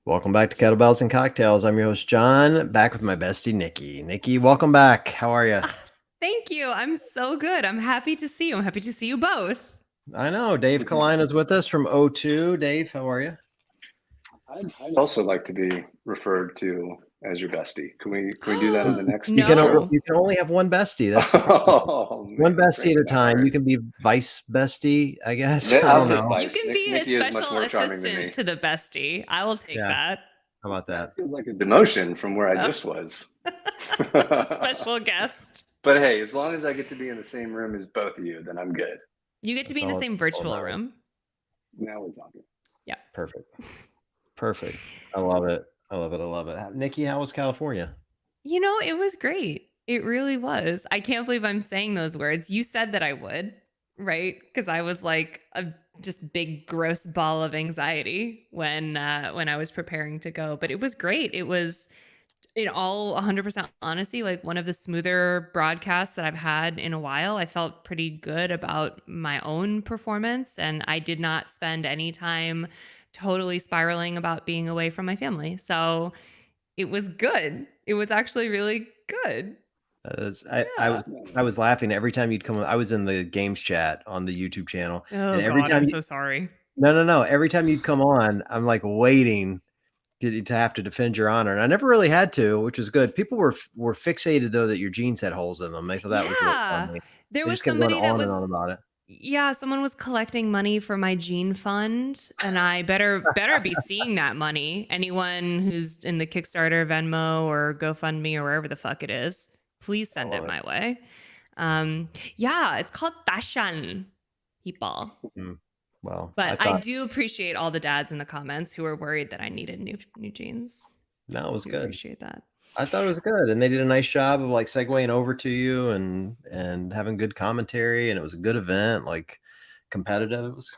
Welcome back to Kettlebells and Cocktails. I'm your host, John, back with my bestie, Nikki. Nikki, welcome back. How are you? Thank you. I'm so good. I'm happy to see you. I'm happy to see you both. I know. Dave Colina is with us from O2. Dave, how are you? I'd also like to be referred to as your bestie. Can we do that on the next? You can No. only have one bestie. That's the problem. Oh One man, bestie at a time. You can be vice bestie, I guess. I I'll don't take know. You vice. can be a Nikki is much special more charming than me. assistant to the bestie. I will take Yeah. that. How about that? That feels like a demotion from where I Oh. just was. Special guest. But hey, as long as I get to be in the same room as both of you, then I'm good. You get to be in the same virtual room. Now we're talking. Yeah. Perfect. I love it. I love it. Nikki, how was California? It was great. It really was. I can't believe I'm saying those words. You said that I would, right? Because I was like a just big gross ball of anxiety when I was preparing to go. But it was great. It was, in all 100% honesty, like one of the smoother broadcasts that I've had in a while. I felt pretty good about my own performance, and I did not spend any time totally spiraling about being away from my family. So it was good. It was actually really good. I was laughing every time you'd come. I was in the games chat on the YouTube channel, Oh and every God, time I'm so sorry. no. Every time you'd come on, I'm like waiting to have to defend your honor, and I never really had to, which was good. People were fixated though that your jeans had holes in them. They thought that was really funny. There They was just kept going somebody that on was and on about it. Yeah, someone was collecting money for my gene fund, and I better be seeing that money. Anyone who's in the Kickstarter, Venmo, or GoFundMe, or wherever the fuck it is, please send it my way. Yeah, it's called Tashan, people. Well, but I do appreciate all the dads in the comments who were worried that I needed new jeans. No, it was good. Appreciate that. I thought it was good, and they did a nice job of like segueing over to you and having good commentary, and it was a good event, like competitive. It was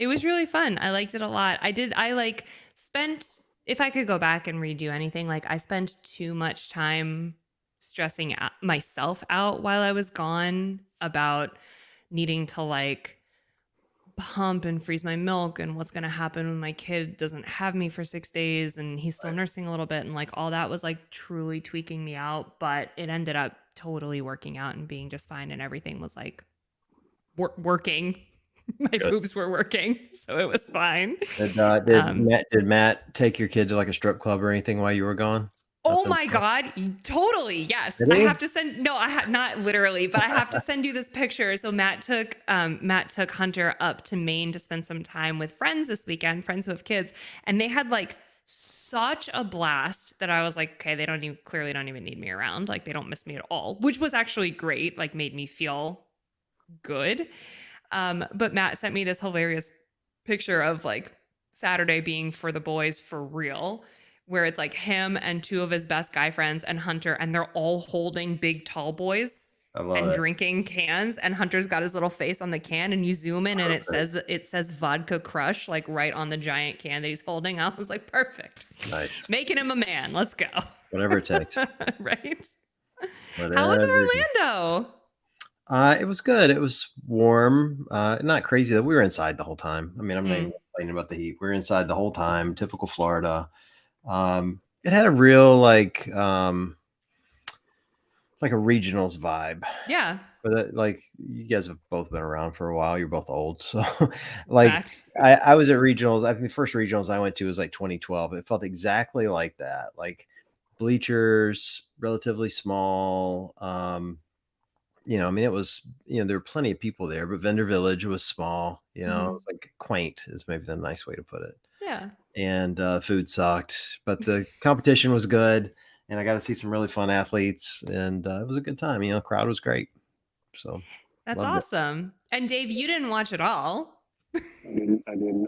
It was really fun. I liked it a lot. I spent, if I could go back and redo anything, like I spent too much time stressing myself out while I was gone about needing to like pump and freeze my milk and what's going to happen when my kid doesn't have me for 6 days and he's still nursing a little bit, and like all that was like truly tweaking me out, but it ended up totally working out and being just fine, and everything was like working. My boobs were working, so it was fine. Did Matt take your kid to like a strip club or anything while you were gone? Oh my God, totally. Yes. I have to send, no, not literally, but I have to send you this picture. So Matt took Hunter up to Maine to spend some time with friends this weekend, friends who have kids. And they had like such a blast that I was like, okay, they clearly don't even need me around. Like they don't miss me at all, which was actually great. Like made me feel good. But Matt sent me this hilarious picture of like Saturday being for the boys for real, where it's like him and two of his best guy friends and Hunter, and they're all holding big tall boys and drinking cans, and Hunter's got his little face on the can, and you zoom in and it says vodka crush like right on the giant can that he's holding. I was like, perfect. Nice. Making him a man. Let's go. Whatever it takes. Right. How was it Orlando? It was good. It was warm. Not crazy that we were inside the whole time. I mean, I'm not even complaining about the heat. We were inside the whole time. Typical Florida. It had a real like a regionals vibe. Yeah. But like you guys have both been around for a while. You're both old, so like I was at regionals. I think the first regionals I went to was like 2012. It felt exactly like that. Like bleachers, relatively small. I mean, it was, there were plenty of people there, but Vendor Village was small, it was like quaint is maybe the nice way to put it. Yeah. And food sucked, but the competition was good, and I got to see some really fun athletes, and it was a good time. Crowd was great. So that's awesome. And Dave, you didn't watch it all. I didn't.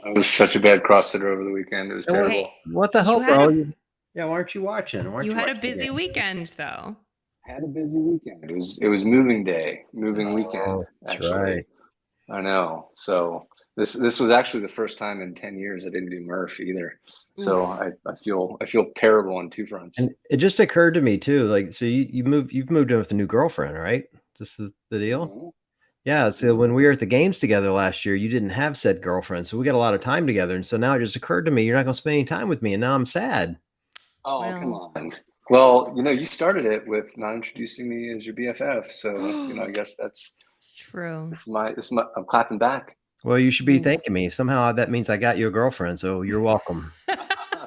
I was such a bad CrossFitter over the weekend. It was terrible. Hey, what the hell, bro? Why aren't you watching? You had a busy weekend, though. Had a busy weekend. It was moving day, moving weekend. That's right. I know. So this was actually the first time in 10 years I didn't do Murph either. So I feel terrible on two fronts. And it just occurred to me too, like, so you've moved in with a new girlfriend, right? Just the deal. Yeah, so when we were at the games together last year, you didn't have said girlfriend, so we got a lot of time together, and so now it just occurred to me you're not gonna spend any time with me, and now I'm sad. Oh, come Well, on. Well, you started it with not introducing me as your BFF, so I guess it's true. this is my I'm clapping back. Well, you should be Oof. thanking me. Somehow that means I got you a girlfriend, so you're welcome.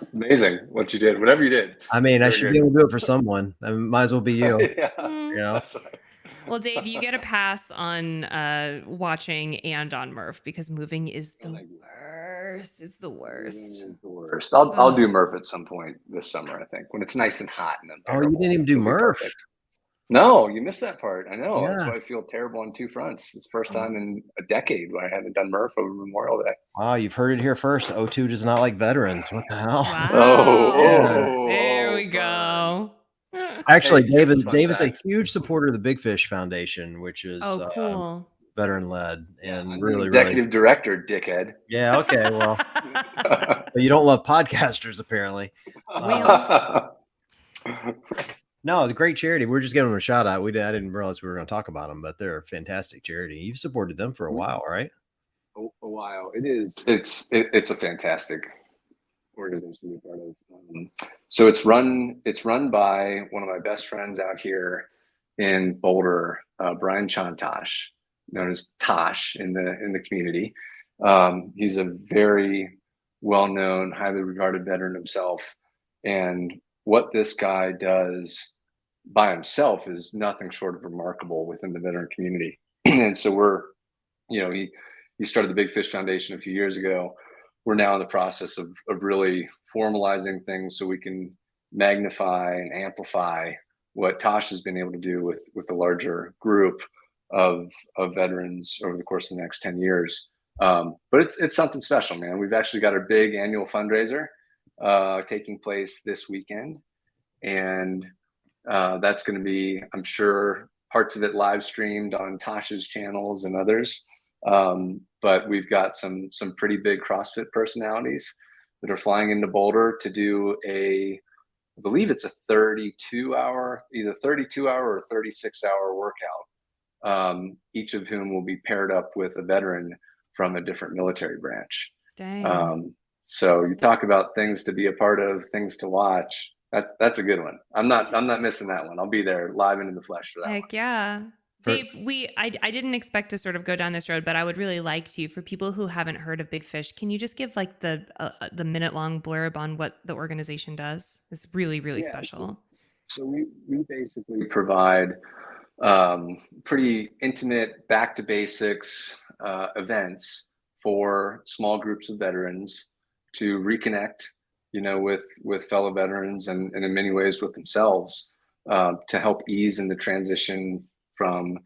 It's amazing what you did. Whatever you did, I mean, I very should be good. able to do it for someone. I might as well be you, Yeah, Mm. you know? that's right. Well, Dave, you get a pass on watching and on Murph because moving is Oh, the thank you. worst. It's the Moving worst. is the worst. I'll do Ugh. Murph at some point this summer, I think, when it's nice and hot and Oh, you didn't unbearable. even do It'll be Murph. perfect. No, you missed that part. I know. That's Yeah. why I feel terrible on two fronts. It's the first Oh, time in a decade where I haven't done Murph over Memorial Day. Wow, you've heard it here first. O2 does not like veterans. What the hell? Yeah. there we Burn. go. Actually, Hey, here's a fun David's a fact. huge supporter of the Big Fish Foundation, which is Oh, cool. veteran led Yeah, and I'm the really, really. executive director, dickhead. Yeah. Okay. Well, but you don't love podcasters, apparently. Well, No, it's a great charity. We're just giving them a shout out. I didn't realize we were going to talk about them, but they're a fantastic charity. You've supported them for a while, right? a while. It is. It's a fantastic organization to be part of. So it's run by one of my best friends out here in Boulder, Brian Chantosh, known as Tosh in the community. He's a very well-known, highly regarded veteran himself, and what this guy does by himself is nothing short of remarkable within the veteran community. And so he started the Big Fish Foundation a few years ago. We're now in the process of really formalizing things so we can magnify and amplify what Tosh has been able to do with the larger group of veterans over the course of the next 10 years. But it's something special, man. We've actually got our big annual fundraiser taking place this weekend. And that's going to be, I'm sure, parts of it live streamed on Tosh's channels and others. But we've got some pretty big CrossFit personalities that are flying into Boulder to do I believe it's a 32-hour, either 32-hour or 36-hour workout. Each of whom will be paired up with a veteran from a different military branch. dang. So you talk about things to be a part of, things to watch. That's a good one. I'm not missing that one. I'll be there live and in the flesh for that one. Heck yeah. Dave, I didn't expect to sort of go down this road, but I would really like to. For people who haven't heard of Big Fish, can you just give like the minute-long blurb on what the organization does? It's really, really special. So we basically provide pretty intimate, back to basics events for small groups of veterans to reconnect, with fellow veterans and in many ways with themselves, to help ease in the transition from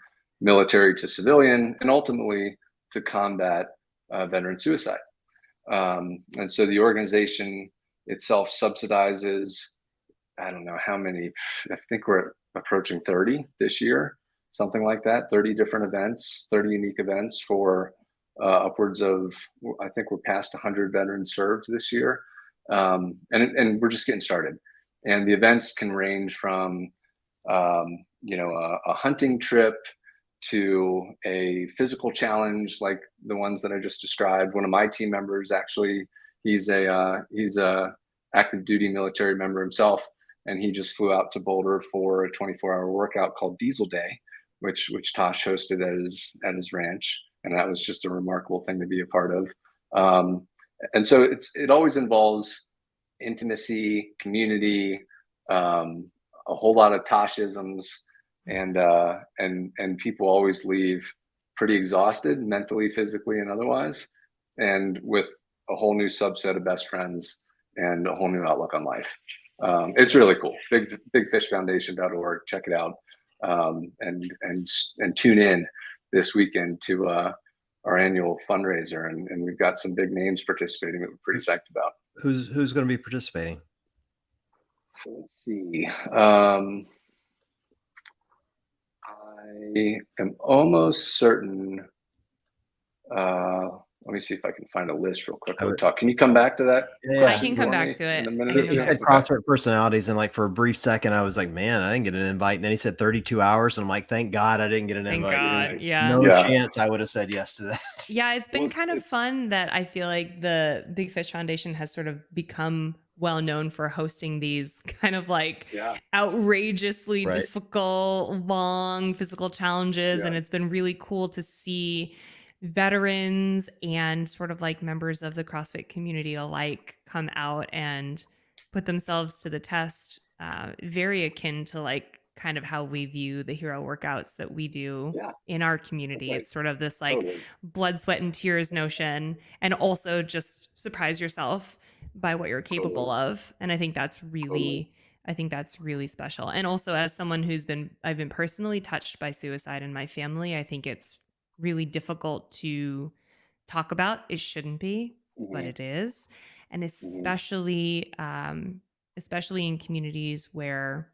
military to civilian and ultimately to combat veteran suicide. And so the organization itself subsidizes, I don't know how many, I think we're approaching 30 this year, something like that, 30 different events, 30 unique events for upwards of, I think we're past 100 veterans served this year. And we're just getting started. And the events can range from, a hunting trip to a physical challenge like the ones that I just described. One of my team members, actually, he's a active duty military member himself, and he just flew out to Boulder for a 24-hour workout called Diesel Day, which Tosh hosted at his ranch, and that was just a remarkable thing to be a part of. And so it always involves intimacy, community, a whole lot of Toshisms, and people always leave pretty exhausted mentally, physically, and otherwise, and with a whole new subset of best friends and a whole new outlook on life. It's really cool. Bigfishfoundation.org. Check it out, and tune in this weekend to our annual fundraiser, and we've got some big names participating that we're pretty psyched about. Who's going to be participating? So let's see. I am almost certain let me see if I can find a list real quick. I would, Talk. Can you come back to that I question can come for back me to it. in a minute I or can he come two? back said to it. CrossFit personalities, and like for a brief second, I was like, man, I didn't get an invite. And then he said 32 hours, and I'm like, thank God I didn't get an Thank invite. God. Yeah. No Yeah. chance I would have said yes to that. Yeah, it's been Well, kind of fun that I feel like the Big Fish Foundation has sort of become well known for hosting these kind of like Yeah. outrageously Right. difficult, long physical challenges. And Yes. it's been really cool to see veterans and sort of like members of the CrossFit community alike come out and put themselves to the test. Very akin to like kind of how we view the hero workouts that we do Yeah. in our community. Right. It's sort of this like Totally. blood, sweat, and tears notion, and also just surprise yourself by what you're capable Totally. of. And I think that's really, I think that's really special. And also, as someone I've been personally touched by suicide in my family, I think it's really difficult to talk about. It shouldn't be, but it is, and especially, especially in communities where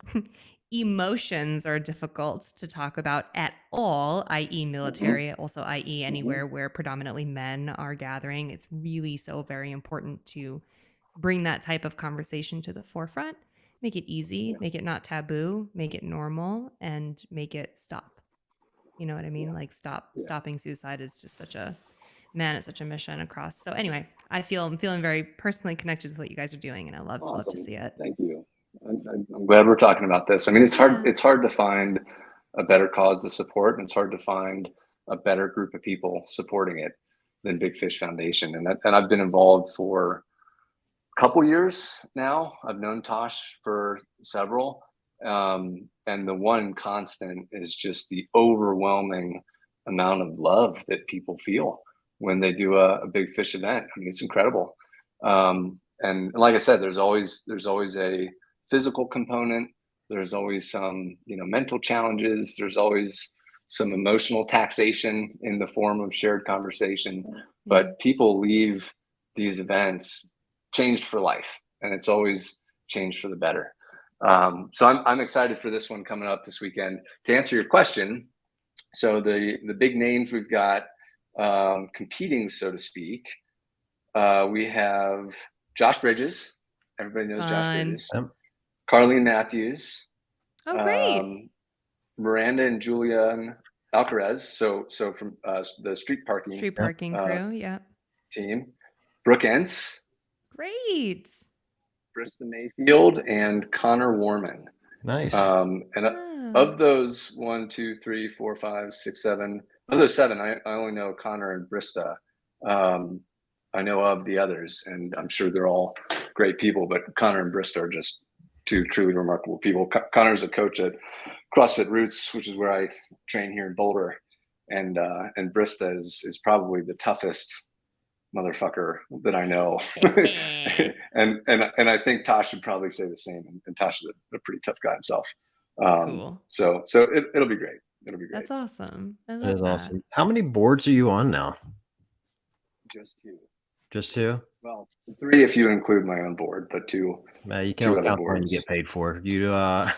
emotions are difficult to talk about at all, i.e. military, also i.e. anywhere where predominantly men are gathering. It's really so very important to bring that type of conversation to the forefront, make it easy, make it not taboo, make it normal, and make it stop. You know what I mean? Like stopping suicide is just such a, man, it's such a mission across. So anyway, I'm feeling very personally connected with what you guys are doing, and I love to see it. Thank you. I'm glad we're talking about this. I mean, it's hard. Yeah. It's hard to find a better cause to support, and it's hard to find a better group of people supporting it than Big Fish Foundation. And I've been involved for a couple years now. I've known Tosh for several, and the one constant is just the overwhelming amount of love that people feel when they do a Big Fish event. I mean, it's incredible. And like I said, there's always a physical component. There's always some, mental challenges. There's always some emotional taxation in the form of shared conversation. But people leave these events changed for life, and it's always changed for the better. So I'm excited for this one coming up this weekend. To answer your question, so the big names we've got competing, so to speak, we have Josh Bridges. Everybody knows Josh Bridges. Carlene Matthews. Oh, great. Miranda and Julian Alcaraz. So from the street parking crew, yeah. team. Brooke Entz. Great. Brista Mayfield and Connor Warman. Nice. Of those 1, 2, 3, 4, 5, 6, 7, of those 7, I only know Connor and Brista. I know of the others, and I'm sure they're all great people, but Connor and Brista are just two truly remarkable people. Connor's a coach at CrossFit Roots, which is where I train here in Boulder, and Brista is probably the toughest motherfucker that I know. and I think Tosh should probably say the same. And Tosh is a pretty tough guy himself. Cool. So it'll be great. It'll be great. That's awesome. That is awesome. How many boards are you on now? Just 2. Just 2? Well, 3 if you include my own board, but 2. You can't count the one you get paid for. You yeah.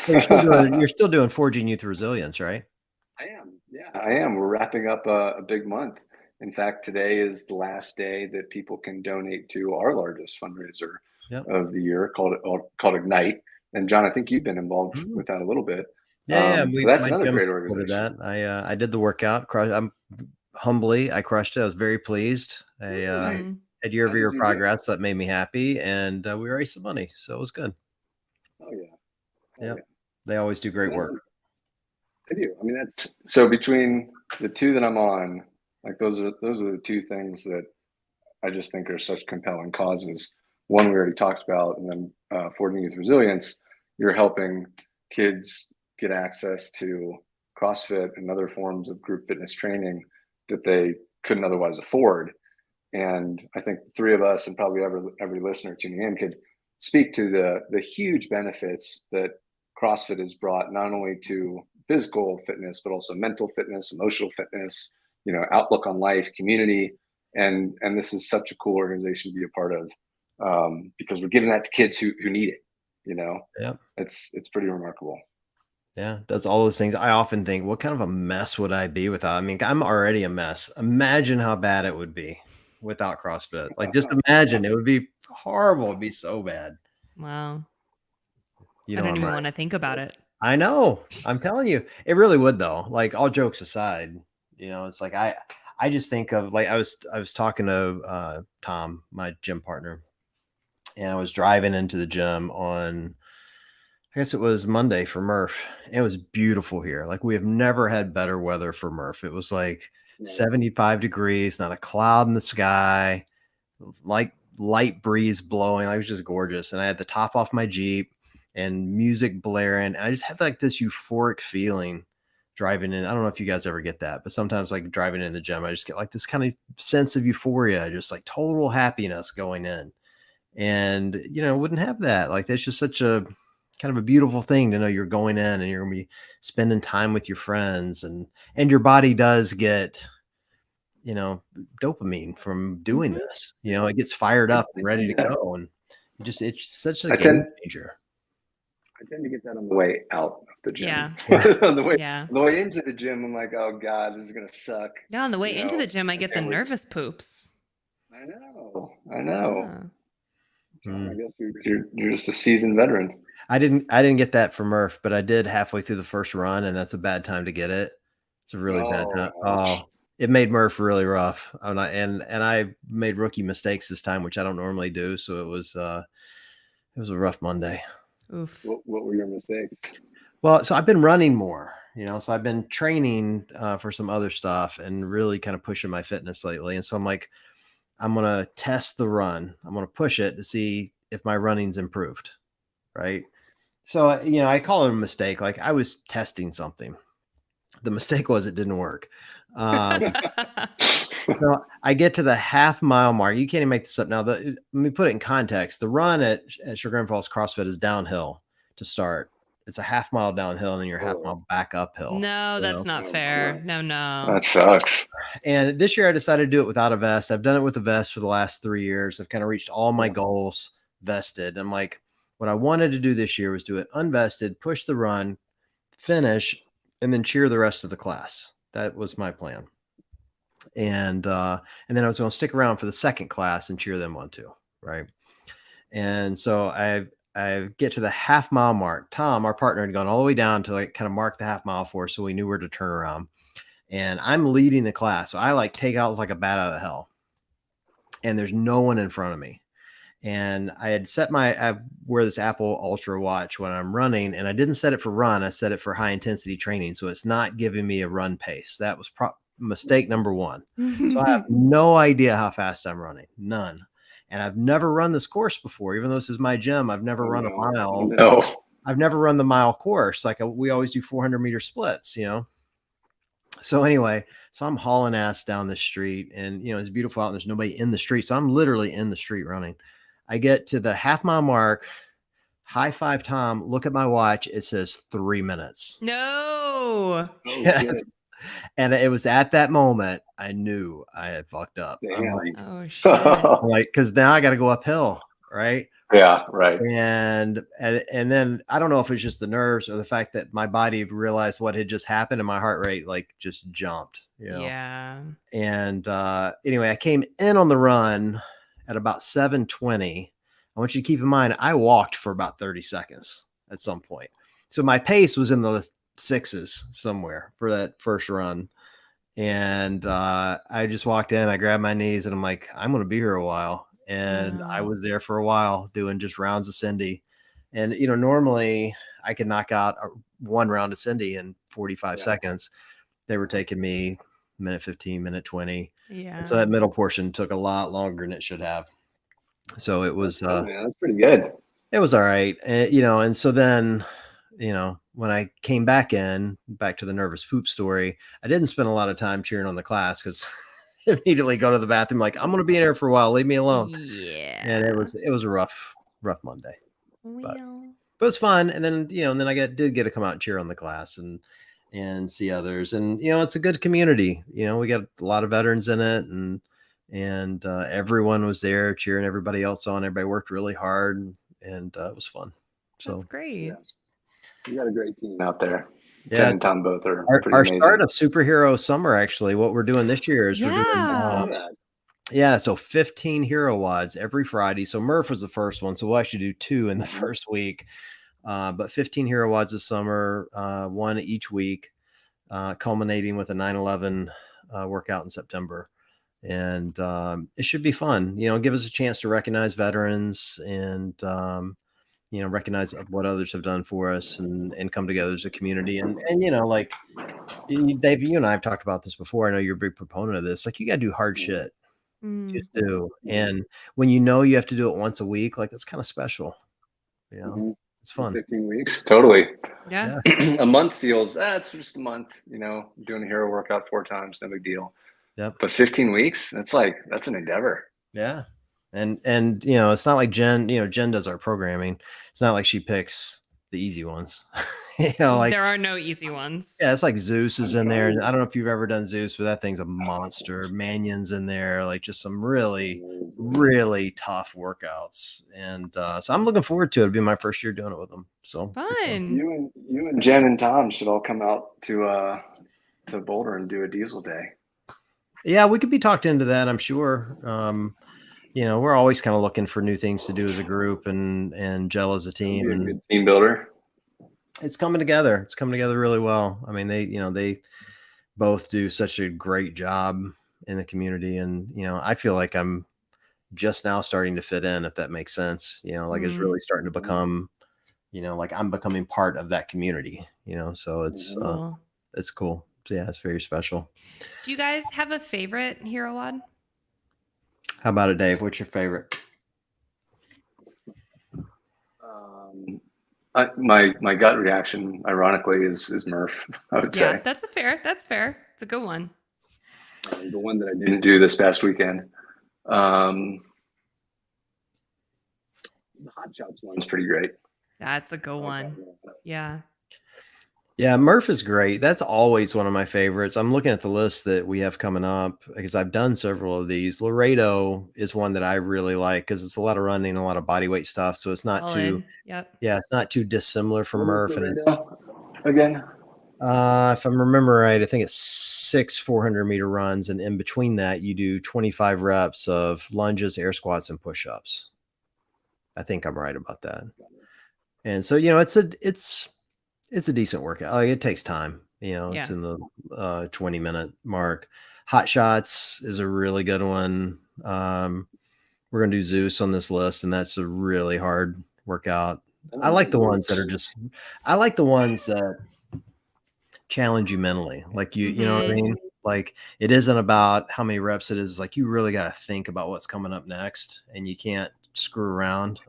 you're still doing Forging Youth Resilience, right? I am. Yeah, I am. We're wrapping up a big month. In fact, today is the last day that people can donate to our largest fundraiser of the year, called Ignite. And John, I think you've been involved with that a little bit. Yeah, that's another great organization. That. I did the workout. I crushed it. I was very pleased. I had year-over-year progress that made me happy, and we raised some money, so it was good. Oh yeah. Yeah. They always do great work. They do. I mean, that's so between the 2 that I'm on. Like those are the 2 things that I just think are such compelling causes. One we already talked about, and then Forging Youth Resilience. You're helping kids get access to CrossFit and other forms of group fitness training that they couldn't otherwise afford. And I think the 3 of us, and probably every listener tuning in, could speak to the huge benefits that CrossFit has brought, not only to physical fitness, but also mental fitness, emotional fitness, outlook on life, community. And this is such a cool organization to be a part of, because we're giving that to kids who need it. Yeah, it's pretty remarkable. Yeah, does all those things. I often think, what kind of a mess would I be without? I mean, I'm already a mess. Imagine how bad it would be without CrossFit. Like, just imagine, it would be horrible. It'd be so bad. Wow. You I know, don't I'm even right. want to think about it. I know. I'm telling you, it really would though. Like, all jokes aside, it's like I just think of, like, I was talking to Tom, my gym partner, and I was driving into the gym on, I guess it was Monday for Murph. It was beautiful here. Like, we have never had better weather for Murph. It was like Nice. 75 degrees, not a cloud in the sky, like light breeze blowing. Like, it was just gorgeous. And I had the top off my Jeep and music blaring. And I just had like this euphoric feeling driving in. I don't know if you guys ever get that, but sometimes, like, driving in the gym, I just get like this kind of sense of euphoria, just like total happiness going in. And wouldn't have that. Like, that's just such a kind of a beautiful thing to know you're going in and you're gonna be spending time with your friends, and your body does get, you know, dopamine from doing Mhm. this. It gets fired up and ready to Yeah. go, and it's such a I game tend changer. I tend to get that on the way out of the gym. Yeah. on the way Yeah. on the way into the gym, I'm like, oh God, this is gonna suck. Yeah. On the way You into the know, gym, I I get the can't wait. nervous poops. I know. Yeah. John, I Mm. guess you're just a seasoned veteran. I didn't get that from Murph, but I did halfway through the first run, and that's a bad time to get it. It's a really bad time. Oh, ouch. Oh, it made Murph really rough. And I made rookie mistakes this time, which I don't normally do. So it was a rough Monday. Oof. What were your mistakes? Well, so I've been running more, so I've been training for some other stuff and really kind of pushing my fitness lately. And so I'm like, I'm going to test the run. I'm going to push it to see if my running's improved. Right. So, I call it a mistake. Like, I was testing something. The mistake was it didn't work. So I get to the half mile mark. You can't even make this up now. Let me put it in context. The run at Sugar Falls CrossFit is downhill to start. It's a half mile downhill, and then you're half Oh, mile back uphill. No, that's not oh, fair. bummer. No, no. That sucks. And this year I decided to do it without a vest. I've done it with a vest for the last 3 years. I've kind of reached all my Yeah. goals vested. I'm like, what I wanted to do this year was do it unvested, push the run, finish, and then cheer the rest of the class. That was my plan. And then I was going to stick around for the second class and cheer them on too, right? And so I get to the half mile mark. Tom, our partner, had gone all the way down to like kind of mark the half mile for us, so we knew where to turn around. And I'm leading the class, so I like take out like a bat out of hell, and there's no one in front of me. And I had I wear this Apple Ultra watch when I'm running, and I didn't set it for run. I set it for high intensity training, so it's not giving me a run pace. That was mistake number one. So I have no idea how fast I'm running, none. And I've never run this course before, even though this is my gym. I've never run a mile. No. I've never run the mile course. Like, we always do 400-meter splits, So anyway, so I'm hauling ass down the street, and it's beautiful out, and there's nobody in the street. So I'm literally in the street running. I get to the half mile mark, high five Tom, look at my watch. It says 3 minutes. No. Oh, shit. And it was at that moment I knew I had fucked up. I'm Damn. like, Oh shit. because now I got to go uphill, right? Yeah, right. And then I don't know if it's just the nerves or the fact that my body realized what had just happened, and my heart rate like just jumped, Yeah. And anyway, I came in on the run at about 7:20. I want you to keep in mind, I walked for about 30 seconds at some point. So my pace was in the sixes somewhere for that first run. And I just walked in, I grabbed my knees, and I'm like, I'm going to be here a while. And I Wow. was there for a while doing just rounds of Cindy. And, normally I could knock out one round of Cindy in 45 Yeah. seconds. They were taking me minute 15, minute 20. Yeah. And so that middle portion took a lot longer than it should have. So it was, Oh, man, that's pretty good. it was all right. And so then, when I came back to the nervous poop story, I didn't spend a lot of time cheering on the class, because immediately go to the bathroom, like, I'm going to be in here for a while. Leave me alone. Yeah. And it was a rough Monday. Well. But it was fun. And then, then I did get to come out and cheer on the class and see others. And, it's a good community. We got a lot of veterans in it, and everyone was there cheering everybody else on. Everybody worked really hard, and it was fun. So That's great. Yeah. You got a great team out there. Yeah, Jen and Tom both are pretty our amazing. start of superhero summer. Actually, what we're doing this year is we're Yeah. doing yeah, so 15 hero wads every Friday. So Murph was the first one, so we'll actually do 2 in the first week. But 15 hero wads this summer, 1 each week, culminating with a 9/11 workout in September. And it should be fun. You know, give us a chance to recognize veterans and you know, recognize what others have done for us and come together as a community. And you know, like Dave, you and I have talked about this before. I know you're a big proponent of this. Like, you got to do hard shit. Just do. And when you know you have to do it once a week, like, that's kind of special. You know, it's fun. 15 weeks. Totally. Yeah. A month feels, it's just a month, you know, doing a hero workout 4 times, no big deal. Yep. But 15 weeks, that's an endeavor. Yeah. And you know, it's not like Jen, you know, Jen does our programming. It's not like she picks the easy ones. You know, like, there are no easy ones. yeah, it's like Zeus is in there. And I don't know if you've ever done Zeus, but that thing's a monster. Manion's in there, like just some really, really tough workouts. And so I'm looking forward to it. It'll be my first year doing it with them. So fun. You and Jen and Tom should all come out to Boulder and do a diesel day. Yeah, we could be talked into that, I'm sure. You know, we're always kind of looking for new things to do as a group and gel as a team. You're a good team builder. It's coming together. It's coming together really well. I mean, they both do such a great job in the community. And, you know, I feel like I'm just now starting to fit in, if that makes sense. You know, like it's really starting to become, you know, like I'm becoming part of that community, you know, so it's cool. So, yeah, it's very special. Do you guys have a favorite hero wad? How about it, Dave? What's your favorite? My gut reaction, ironically, is Murph. I would say that's fair. It's a good one. The one that I didn't do this past weekend. The Hot Shots one's pretty great. That's a good one. Yeah. Yeah, Murph is great. That's always one of my favorites. I'm looking at the list that we have coming up because I've done several of these. Laredo is one that I really like because it's a lot of running, a lot of body weight stuff. So it's not too, it's not too dissimilar from Murph. And it's again, if I'm remembering right, I think it's 6 400-meter runs, and in between that, you do 25 reps of lunges, air squats, and push-ups. I think I'm right about that. And so, you know, it's a decent workout. Like, it takes time, you know, it's in the 20-minute mark. Hot Shots is a really good one. We're going to do Zeus on this list, and that's a really hard workout. I like the ones that challenge you mentally. Like you know what I mean? Like, it isn't about how many reps it is. Like, you really got to think about what's coming up next, and you can't screw around.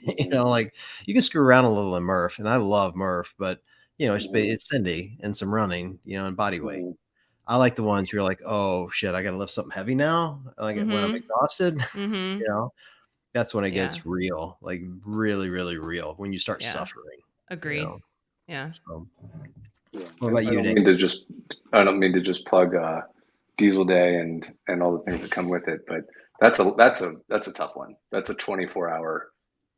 You know, like, you can screw around a little in Murph, and I love Murph, but you know, it's Cindy and some running, you know, and body weight. I like the ones you're like, oh shit, I got to lift something heavy now. Like when I'm exhausted, you know, that's when it gets real, like really, really real, when you start suffering. Agreed. You know? Yeah. So, what about you, Dave? I don't mean to just plug Diesel Day and all the things that come with it, but that's a tough one. That's a 24-hour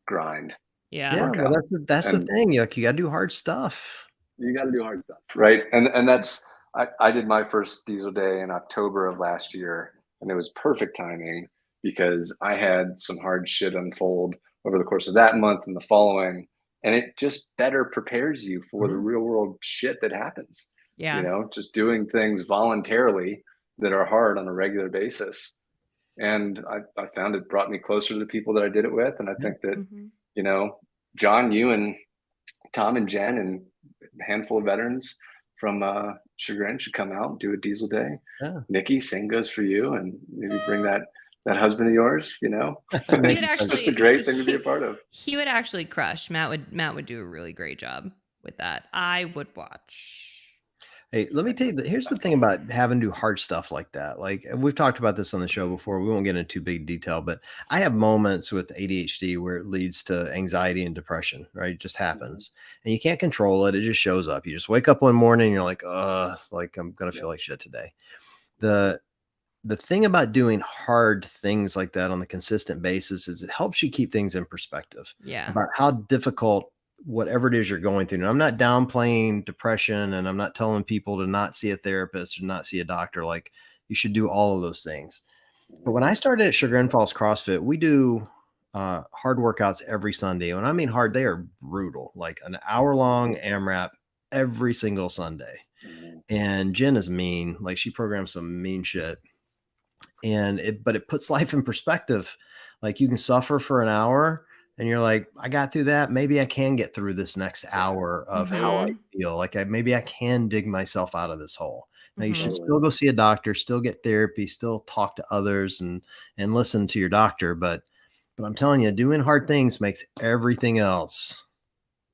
grind. Yeah. Well, that's the thing. Like, you got to do hard stuff. You got to do hard stuff, right? And that's I did my first Diesel Day in October of last year, and it was perfect timing because I had some hard shit unfold over the course of that month and the following, and it just better prepares you for the real world shit that happens. Yeah. You know, just doing things voluntarily that are hard on a regular basis. And I found it brought me closer to the people that I did it with. And I think that, you know, John, you and Tom and Jen and a handful of veterans from Chagrin should come out and do a Diesel Day. Nikki, same goes for you. And maybe bring that husband of yours, you know. It's just a great thing to be a part of. He would actually crush. Matt would do a really great job with that. I would watch. Hey, let me tell you, here's the thing about having to do hard stuff like that. Like, we've talked about this on the show before. We won't get into too big detail, but I have moments with ADHD where it leads to anxiety and depression, right? It just happens. And you can't control it. It just shows up. You just wake up one morning and you're like, like, I'm going to feel like shit today. The thing about doing hard things like that on a consistent basis is it helps you keep things in perspective. Yeah. About how difficult whatever it is you're going through. And I'm not downplaying depression, and I'm not telling people to not see a therapist or not see a doctor. Like, you should do all of those things. But when I started at Chagrin Falls CrossFit, we do hard workouts every Sunday. When I mean hard, they are brutal, like an hour-long AMRAP every single Sunday. And Jen is mean. Like, she programs some mean shit. But it puts life in perspective. Like, you can suffer for an hour and you're like, I got through that. Maybe I can get through this next hour of how I feel. Like, maybe I can dig myself out of this hole. Now, you should still go see a doctor, still get therapy, still talk to others and listen to your doctor. But I'm telling you, doing hard things makes everything else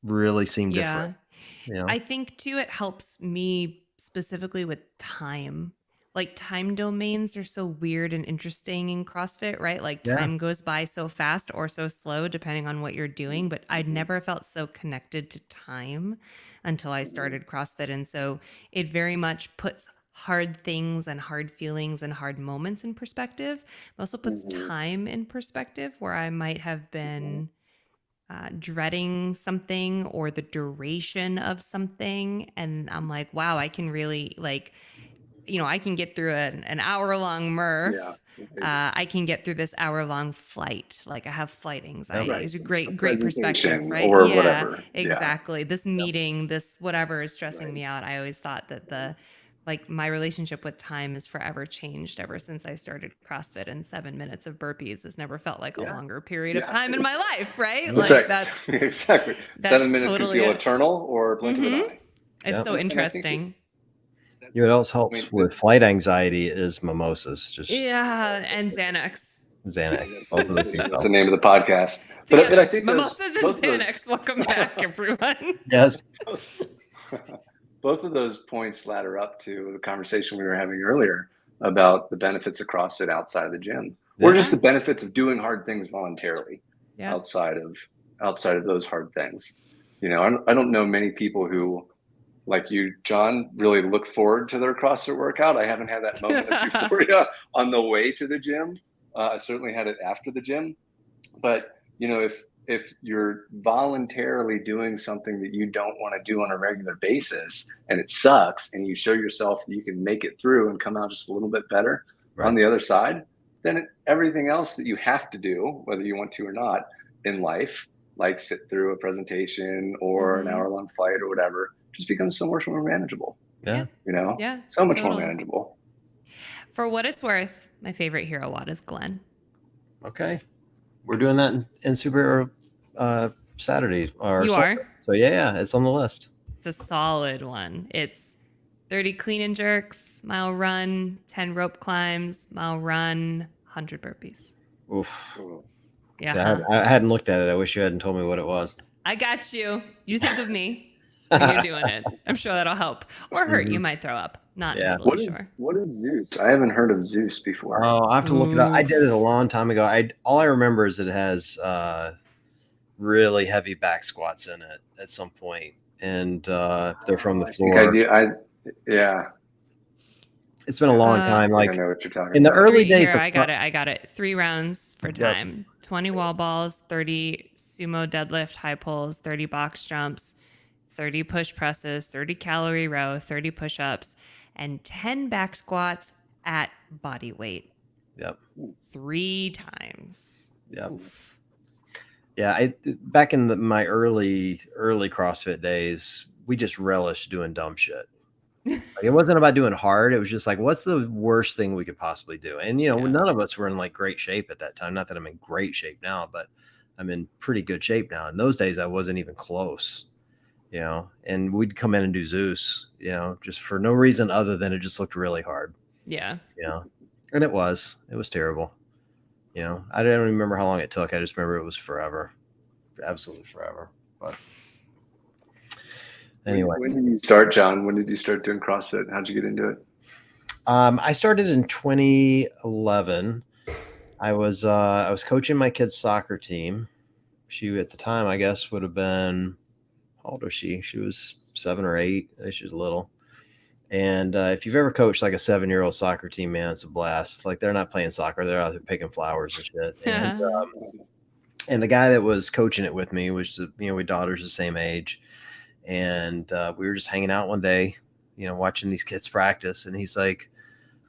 really seem different. You know? I think too, it helps me specifically with time. Like, time domains are so weird and interesting in CrossFit, right? Like, time goes by so fast or so slow, depending on what you're doing. But I'd never felt so connected to time until I started CrossFit. And so it very much puts hard things and hard feelings and hard moments in perspective. It also puts time in perspective, where I might have been dreading something or the duration of something. And I'm like, wow, I can really, like, I can get through an hour-long Murph. Yeah. I can get through this hour-long flight. Like, I have flight anxiety. It's a great perspective, right? Or whatever. Exactly. This meeting, this whatever is stressing me out. I always thought that my relationship with time is forever changed ever since I started CrossFit, and 7 minutes of burpees has never felt like a longer period of time in my life, right? That's exactly. 7 minutes totally can feel eternal or blink of an eye. It's so interesting. You know what else helps with flight anxiety is mimosas. And Xanax. Both of that's the name of the podcast. But I think mimosas and Xanax. Welcome back, everyone. Yes. Both of those points ladder up to the conversation we were having earlier about the benefits of CrossFit outside of the gym, or just the benefits of doing hard things voluntarily outside of those hard things. I don't know many people who, like you, John, really look forward to their CrossFit workout. I haven't had that moment of euphoria on the way to the gym. I certainly had it after the gym. But, if you're voluntarily doing something that you don't want to do on a regular basis and it sucks, and you show yourself that you can make it through and come out just a little bit better on the other side, then everything else that you have to do, whether you want to or not, in life, like sit through a presentation or an hour-long flight or whatever, just becomes so much more manageable. So much more manageable. For what it's worth, my favorite hero WOD is Glenn. Okay, we're doing that in Superhero Saturday. You are? So yeah, it's on the list. It's a solid one. It's 30 clean and jerks, mile run, 10 rope climbs, mile run, 100 burpees. Oof. Yeah. So I hadn't looked at it. I wish you hadn't told me what it was. I got you. You think of me when you're doing it. I'm sure that'll help. Or hurt. You might throw up. Not totally sure. What is Zeus? I haven't heard of Zeus before. Oh, I have to look it up. I did it a long time ago. All I remember is it has really heavy back squats in it at some point, and they're from the floor. It's been a long time. Like, I know what you're talking in the early days. I got it. 3 rounds for time. 20 wall balls, 30 sumo deadlift high pulls, 30 box jumps, 30 push presses, 30 calorie row, 30 push-ups, and 10 back squats at body weight. Yep. 3 times. Yep. Oof. Yeah, back in my early CrossFit days, we just relished doing dumb shit. Like, it wasn't about doing hard. It was just like, what's the worst thing we could possibly do? And none of us were in like great shape at that time. Not that I'm in great shape now, but I'm in pretty good shape now. In those days, I wasn't even close. And we'd come in and do Zeus, just for no reason other than it just looked really hard. Yeah. And it was terrible. I don't remember how long it took. I just remember it was forever, absolutely forever. But anyway, when did you start, John? When did you start doing CrossFit? How'd you get into it? I started in 2011. I was coaching my kid's soccer team. She, at the time, I guess, would have been, how old was she? She was 7 or 8. I think she was little. And if you've ever coached like a 7-year-old soccer team, man, it's a blast. Like, they're not playing soccer. They're out there picking flowers and shit. And And the guy that was coaching it with me was, we daughters the same age. And we were just hanging out one day, watching these kids practice. And he's like,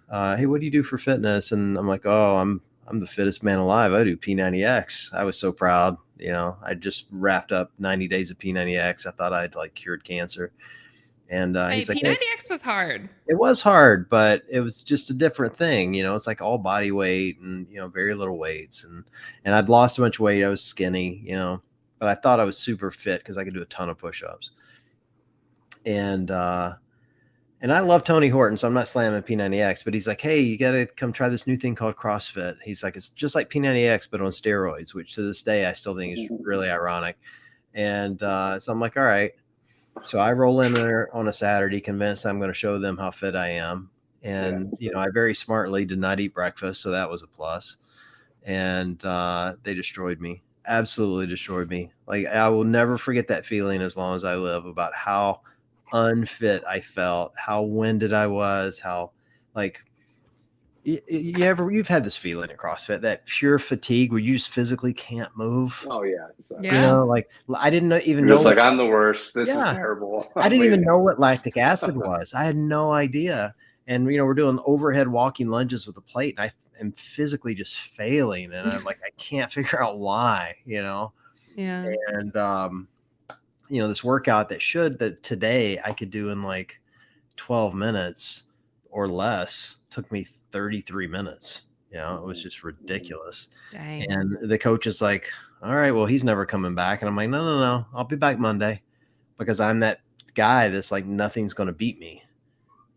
hey, what do you do for fitness? And I'm like, oh, I'm the fittest man alive. I do P90X. I was so proud. I just wrapped up 90 days of P90X. I thought I'd like cured cancer. And he's like, P90X was hard. It was hard, but it was just a different thing. It's like all body weight and, very little weights. And I'd lost a bunch of weight. I was skinny, but I thought I was super fit because I could do a ton of push-ups. And I love Tony Horton, so I'm not slamming P90X, but he's like, hey, you got to come try this new thing called CrossFit. He's like, it's just like P90X, but on steroids, which to this day, I still think is really ironic. And so I'm like, all right. So I roll in there on a Saturday, convinced I'm going to show them how fit I am. And, I very smartly did not eat breakfast. So that was a plus. And they destroyed me, absolutely destroyed me. Like, I will never forget that feeling as long as I live, about how unfit I felt, how winded I was, how like you've had this feeling at CrossFit, that pure fatigue where you just physically can't move. Oh yeah. Like I didn't even know. It's like, I'm the worst. This is terrible. I didn't even know what lactic acid was. I had no idea. And we're doing overhead walking lunges with a plate, and I am physically just failing, and I'm like, I can't figure out why. Yeah. And this workout that today I could do in like 12 minutes or less took me 33 minutes. It was just ridiculous. Dang. And the coach is like, all right, well, he's never coming back. And I'm like, no, I'll be back Monday, because I'm that guy that's like, nothing's going to beat me.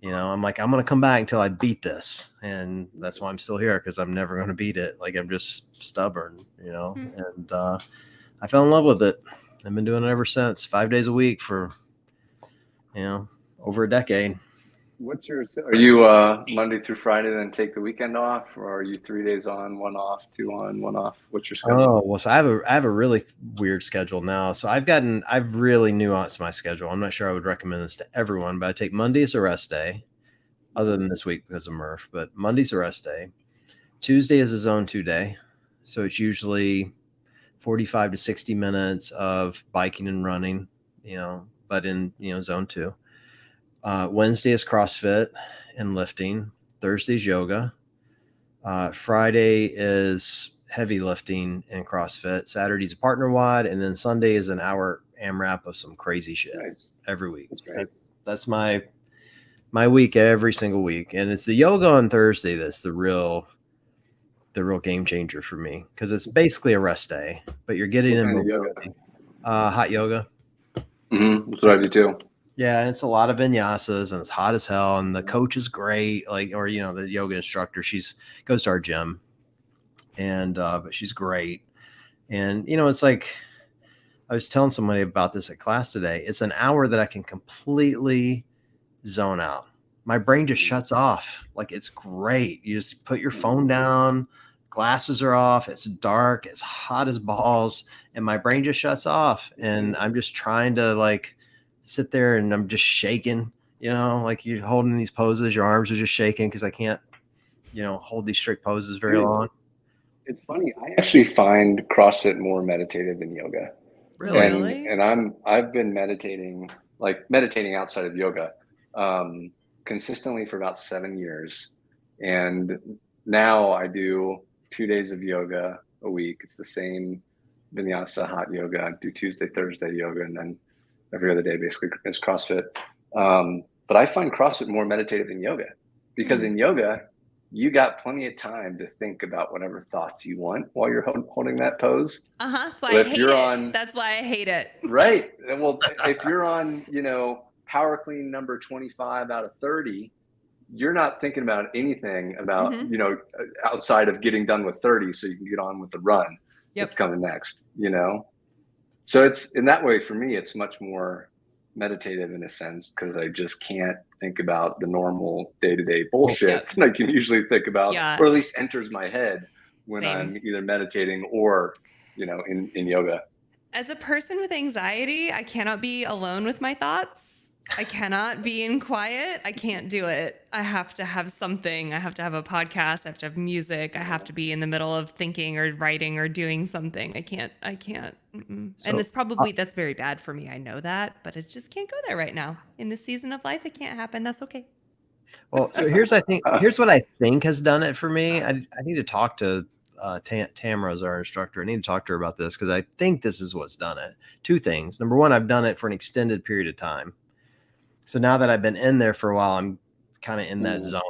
I'm like, I'm going to come back until I beat this. And that's why I'm still here, because I'm never going to beat it. Like, I'm just stubborn, and I fell in love with it. I've been doing it ever since, 5 days a week for, over a decade. Are you Monday through Friday, then take the weekend off, or are you 3 days on, 1 off, 2 on, 1 off? What's your schedule? Oh, well, so I have a really weird schedule now. So I've really nuanced my schedule. I'm not sure I would recommend this to everyone, but I take Monday as a rest day, other than this week because of Murph, but Monday's a rest day. Tuesday is a zone 2 day. So it's usually 45 to 60 minutes of biking and running, but in, zone 2. Wednesday is CrossFit and lifting. Thursday's yoga. Friday is heavy lifting and CrossFit. Saturday's a partner WOD. And then Sunday is an hour AMRAP of some crazy shit every week. That's great. That's my week every single week. And it's the yoga on Thursday that's the real game changer for me, because it's basically a rest day, but you're getting in mobility. Hot yoga. That's what I do too. Yeah, and it's a lot of vinyasas, and it's hot as hell, and the coach is great. Like, or the yoga instructor, goes to our gym, and but she's great. And it's like, I was telling somebody about this at class today. It's an hour that I can completely zone out. My brain just shuts off. Like, it's great. You just put your phone down, glasses are off, it's dark, it's hot as balls, and my brain just shuts off. And I'm just trying to like sit there, and I'm just shaking, like you're holding these poses, your arms are just shaking because I can't, hold these strict poses very long. It's funny. I actually find CrossFit more meditative than yoga. Really? And I've been meditating outside of yoga, consistently for about 7 years. And now I do 2 days of yoga a week. It's the same vinyasa, hot yoga. I do Tuesday, Thursday yoga, and then every other day basically is CrossFit. But I find CrossFit more meditative than yoga, because in yoga, you got plenty of time to think about whatever thoughts you want while you're holding that pose. That's why I hate it. That's why I hate it. Right. Well, if you're on, power clean number 25 out of 30, you're not thinking about anything about, outside of getting done with 30 so you can get on with the run that's coming next, So it's, in that way, for me, it's much more meditative in a sense, because I just can't think about the normal day-to-day bullshit that I can usually think about, or at least enters my head when I'm either meditating or, in yoga. As a person with anxiety, I cannot be alone with my thoughts. I cannot be in quiet. I can't do it. I have to have something. I have to have a podcast. I have to have music. I have to be in the middle of thinking or writing or doing something. I can't. And it's probably, that's very bad for me. I know that, but it just can't go there right now. In this season of life, it can't happen. That's okay. Well, so here's what I think has done it for me. I need to talk to Tamara's our instructor. I need to talk to her about this because I think this is what's done it. Two things. Number one, I've done it for an extended period of time. So now that I've been in there for a while, I'm kind of in that zone,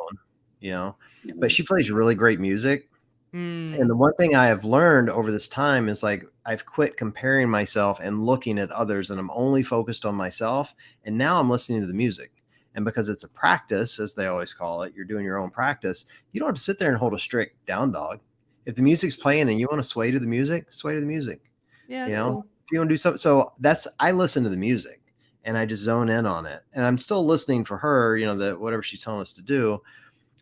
you know. But she plays really great music. And the one thing I have learned over this time is like I've quit comparing myself and looking at others, and I'm only focused on myself. And now I'm listening to the music. And because it's a practice, as they always call it, you're doing your own practice. You don't have to sit there and hold a strict down dog. If the music's playing and you want to sway to the music, sway to the music. Yeah, you know, cool. if you want to do something. So I listen to the music and I just zone in on it. And I'm still listening for her, you know, that whatever she's telling us to do.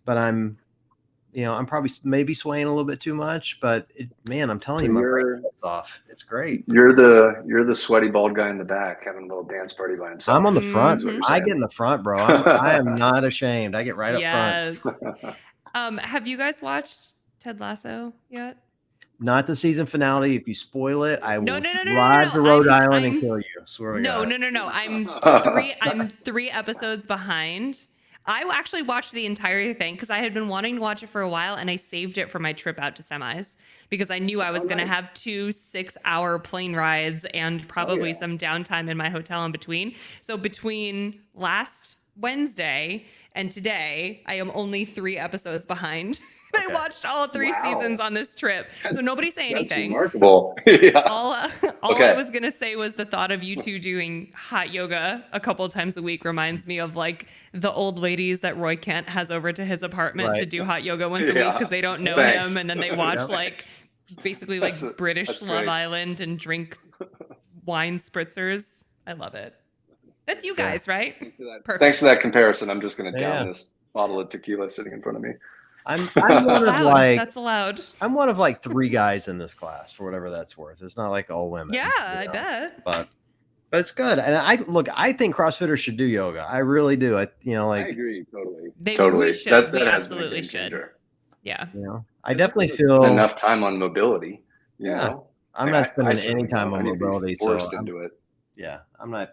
But I'm probably maybe swaying a little bit too much. But man, I'm telling you, my brain gets off. It's great. You're the sweaty bald guy in the back having a little dance party by himself. I'm on the front. I get in the front, bro. I am not ashamed. I get right up front. Have you guys watched Ted Lasso yet? Not the season finale. If you spoil it, I will drive to Rhode Island and kill you. Swear to God. No. I'm 3 episodes behind. I actually watched the entire thing because I had been wanting to watch it for a while, and I saved it for my trip out to semis because I knew I was going to have 2 6-hour plane rides and probably some downtime in my hotel in between. So between last Wednesday and today, I am only 3 episodes behind. I watched all 3 seasons on this trip. So nobody say anything. That's remarkable. Yeah. All I was going to say was the thought of you two doing hot yoga a couple of times a week reminds me of like the old ladies that Roy Kent has over to his apartment to do hot yoga once a week because they don't know him. And then they watch like basically like British Love Island and drink wine spritzers. I love it. That's you guys, right? Perfect. Thanks for that comparison. I'm just going to down this bottle of tequila sitting in front of me. I'm one of like that's allowed. I'm one of like 3 guys in this class for whatever that's worth. It's not like all women. Yeah, I bet. But it's good. And I think CrossFitters should do yoga. I really do. I agree totally. We should. We absolutely should. Yeah. I definitely feel enough time on mobility. You know? I'm not spending any time on mobility. Forced into it. Yeah, I'm not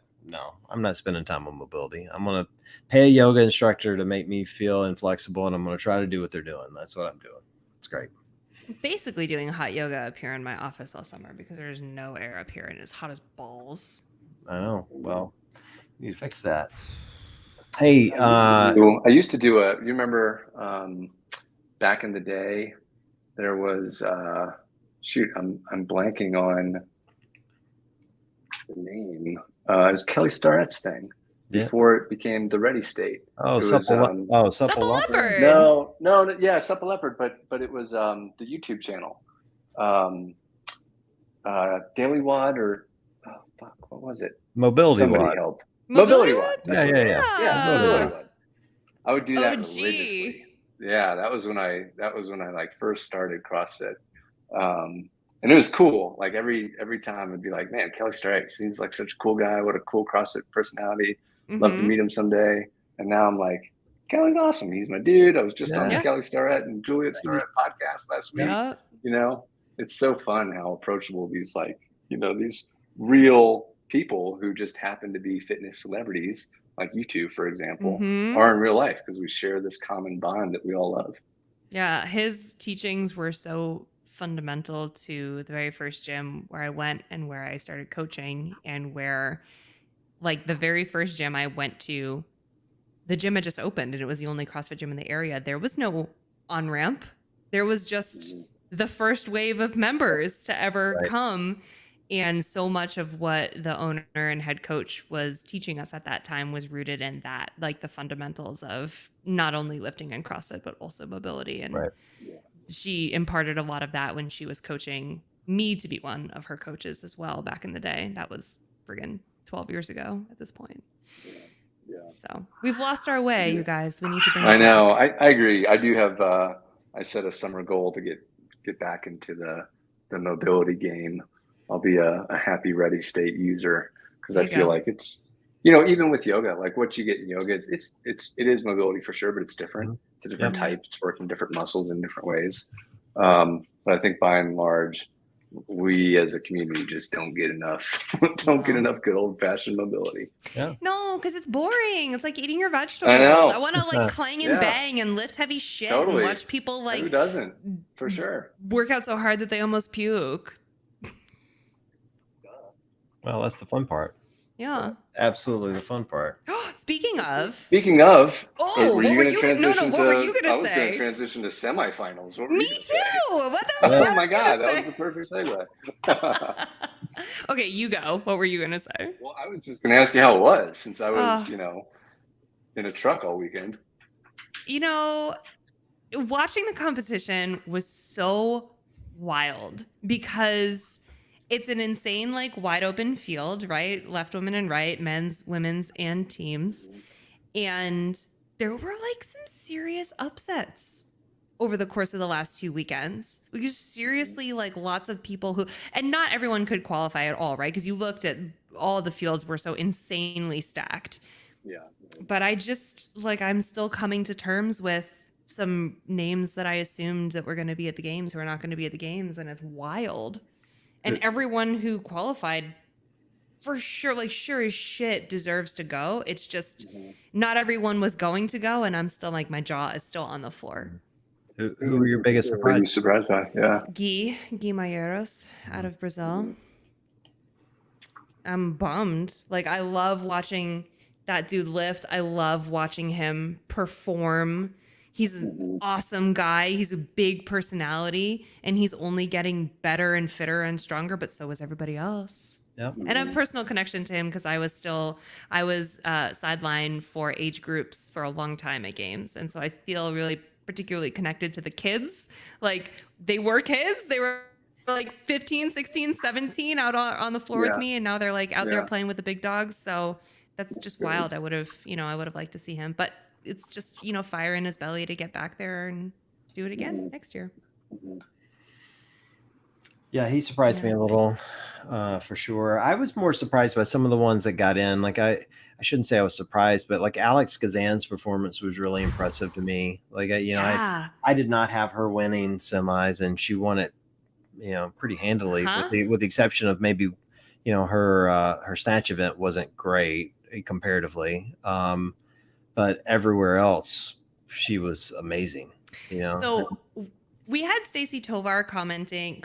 spending time on mobility. I'm going to pay a yoga instructor to make me feel inflexible, and I'm going to try to do what they're doing. That's what I'm doing. It's great. I'm basically doing hot yoga up here in my office all summer because there's no air up here and it's hot as balls. I know. Well, you need to fix that. Hey, I used to do you remember back in the day, there was, I'm blanking on the name. It was Kelly Starrett's thing before it became the Ready State. Oh, Supple Leopard. No, Supple Leopard, but it was the YouTube channel. Daily Wad or what was it? Mobility Somebody Wad. help. Mobility Wad. Yeah. Mobility Wad. I would do that religiously. Yeah, that was when I like first started CrossFit. And it was cool. Like every time I'd be like, man, Kelly Starrett seems like such a cool guy. What a cool CrossFit personality. Love to meet him someday. And now I'm like, Kelly's awesome. He's my dude. I was just on the Kelly Starrett and Juliet Starrett podcast last week. Yeah. You know, it's so fun how approachable these these real people who just happen to be fitness celebrities, like you two, for example, are in real life because we share this common bond that we all love. Yeah, his teachings were so fundamental to the very first gym where I went and where I started coaching, and where like the very first gym I went to, the gym had just opened and it was the only CrossFit gym in the area. There was no on-ramp. There was just the first wave of members to ever come. And so much of what the owner and head coach was teaching us at that time was rooted in that, like the fundamentals of not only lifting and CrossFit, but also mobility. And she imparted a lot of that when she was coaching me to be one of her coaches as well back in the day. That was friggin' 12 years ago at this point. Yeah. So we've lost our way, you guys. We need to bring it I know. back. I agree. I do have, I set a summer goal to get back into the mobility game. I'll be a happy Ready State user because I feel like it's even with yoga, like what you get in yoga, it is mobility for sure, but it's different. It's a different type. It's working different muscles in different ways. But I think by and large, we as a community just don't get enough good old-fashioned mobility. No, because it's boring. It's like eating your vegetables. I know. I want to like clang and bang and lift heavy shit and watch people like who doesn't, for sure, work out so hard that they almost puke. Well, that's the fun part. Yeah, absolutely the fun part. Speaking of, were you going to transition what were you gonna I was going say? to transition to semifinals. What were Me you too. say? What the Oh my God, that was the perfect segue. Okay, you go. What were you going to say? Well, I was just going to ask you how it was, since I was, in a truck all weekend. Watching the competition was so wild because it's an insane, like, wide open field, right? Left, women, and right, men's, women's, and teams. And there were like some serious upsets over the course of the last 2 weekends. Because seriously, like, lots of people who, and not everyone could qualify at all, right? Because you looked at all the fields were so insanely stacked. Yeah. But I just, like, I'm still coming to terms with some names that I assumed that were going to be at the games who are not going to be at the games, and it's wild. And everyone who qualified for sure, like, sure as shit deserves to go. It's just not everyone was going to go, and I'm still like, my jaw is still on the floor. Who were your biggest surprise? What were you surprised by? Yeah. Gui Maieros out of Brazil. I'm bummed. Like, I love watching that dude lift. I love watching him perform. He's an awesome guy. He's a big personality, and he's only getting better and fitter and stronger, but so is everybody else. Yep. And I have a personal connection to him because I was sidelined for age groups for a long time at games. And so I feel really particularly connected to the kids. Like, they were kids. They were like 15, 16, 17 out on the floor with me. And now they're like out there playing with the big dogs. So that's just wild. I would have liked to see him, but it's just, fire in his belly to get back there and do it again next year. Yeah, he surprised me a little, for sure. I was more surprised by some of the ones that got in. Like, I shouldn't say I was surprised, but like Alex Kazan's performance was really impressive to me. Like, I did not have her winning semis, and she won it, pretty handily, with the exception of maybe, her snatch event wasn't great comparatively. But everywhere else, she was amazing. So we had Stacy Tovar commentating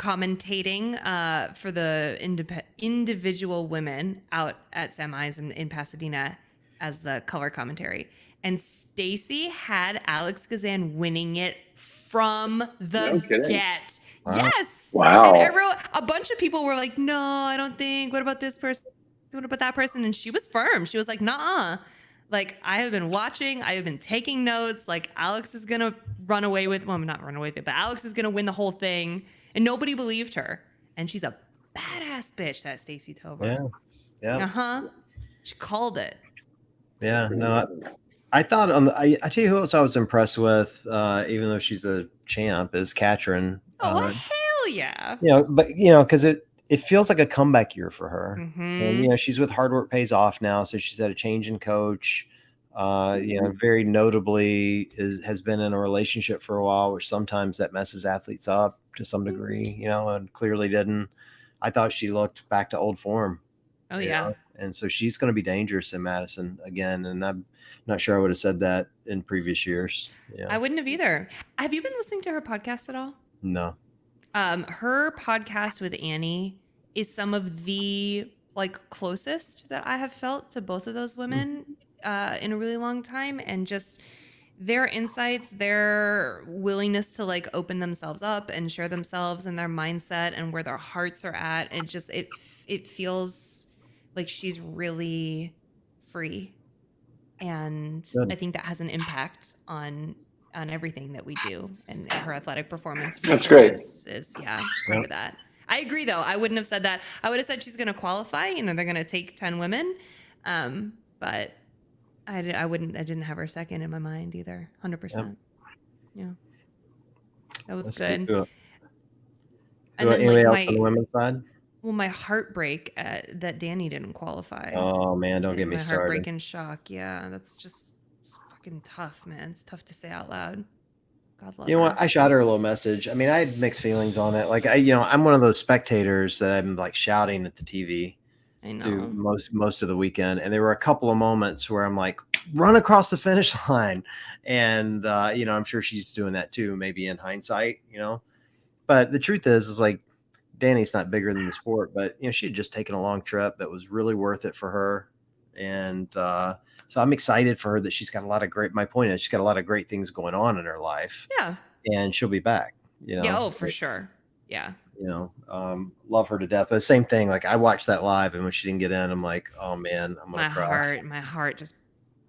for the individual women out at semis in Pasadena as the color commentary. And Stacy had Alex Kazan winning it from the get. Wow. Yes. Wow. And a bunch of people were like, no, I don't think. What about this person? What about that person? And she was firm. She was like, nah. Like, I have been watching. I have been taking notes. Like, Alex is going to run away with, well, not run away with it, but Alex is going to win the whole thing. And nobody believed her. And she's a badass bitch, that Stacy Tovar. Yeah. She called it. Yeah. No, I thought I tell you who else I was impressed with, even though she's a champ, is Katrin. Oh, hell yeah. Because it feels like a comeback year for her. Mm-hmm. And, she's with Hard Work Pays Off now. So she's had a change in coach. Very notably has been in a relationship for a while, which sometimes that messes athletes up to some degree, and clearly didn't. I thought she looked back to old form. Oh, yeah. And so she's going to be dangerous in Madison again. And I'm not sure I would have said that in previous years. I wouldn't have either. Have you been listening to her podcast at all? No. Her podcast with Annie is some of the closest that I have felt to both of those women in a really long time, and just their insights, their willingness to open themselves up and share themselves and their mindset and where their hearts are at. And just it feels like she's really free, and Good. I think that has an impact on everything that we do, and her athletic performance. That's great. Is part of that. I agree, though. I wouldn't have said that. I would have said she's going to qualify. They're going to take 10 women, but I wouldn't. I didn't have her second in my mind either. 100%. Yeah, that was good. And then anybody else on the women's side? Well, my heartbreak that Danny didn't qualify. Oh man, don't get me My started. heartbreak and shock. Yeah, that's just it's fucking tough, man. It's tough to say out loud. God love You know her. what? I shot her a little message. I mean, I had mixed feelings on it. Like I'm one of those spectators that I'm like shouting at the TV I through know. most of the weekend, and there were a couple of moments where I'm like, run across the finish line, and I'm sure she's doing that too, maybe in hindsight, But the truth is like Danny's not bigger than the sport, but she had just taken a long trip that was really worth it for her, and so I'm excited for her that she's got a lot of great. My point is, she's got a lot of great things going on in her life, Yeah. and she'll be back. Yeah. Oh, for sure. Yeah. Love her to death. But same thing. Like I watched that live, and when she didn't get in, I'm like, oh man, I'm gonna cry. My heart just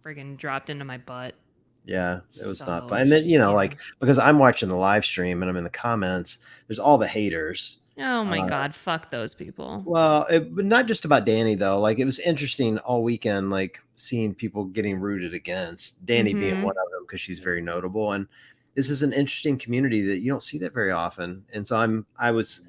friggin' dropped into my butt. Yeah, it was not fun. And then like because I'm watching the live stream and I'm in the comments, there's all the haters. Oh my God, fuck those people. Well, but not just about Danny though. Like it was interesting all weekend, like seeing people getting rooted against Danny being one of them because she's very notable. And this is an interesting community that you don't see that very often. And so I was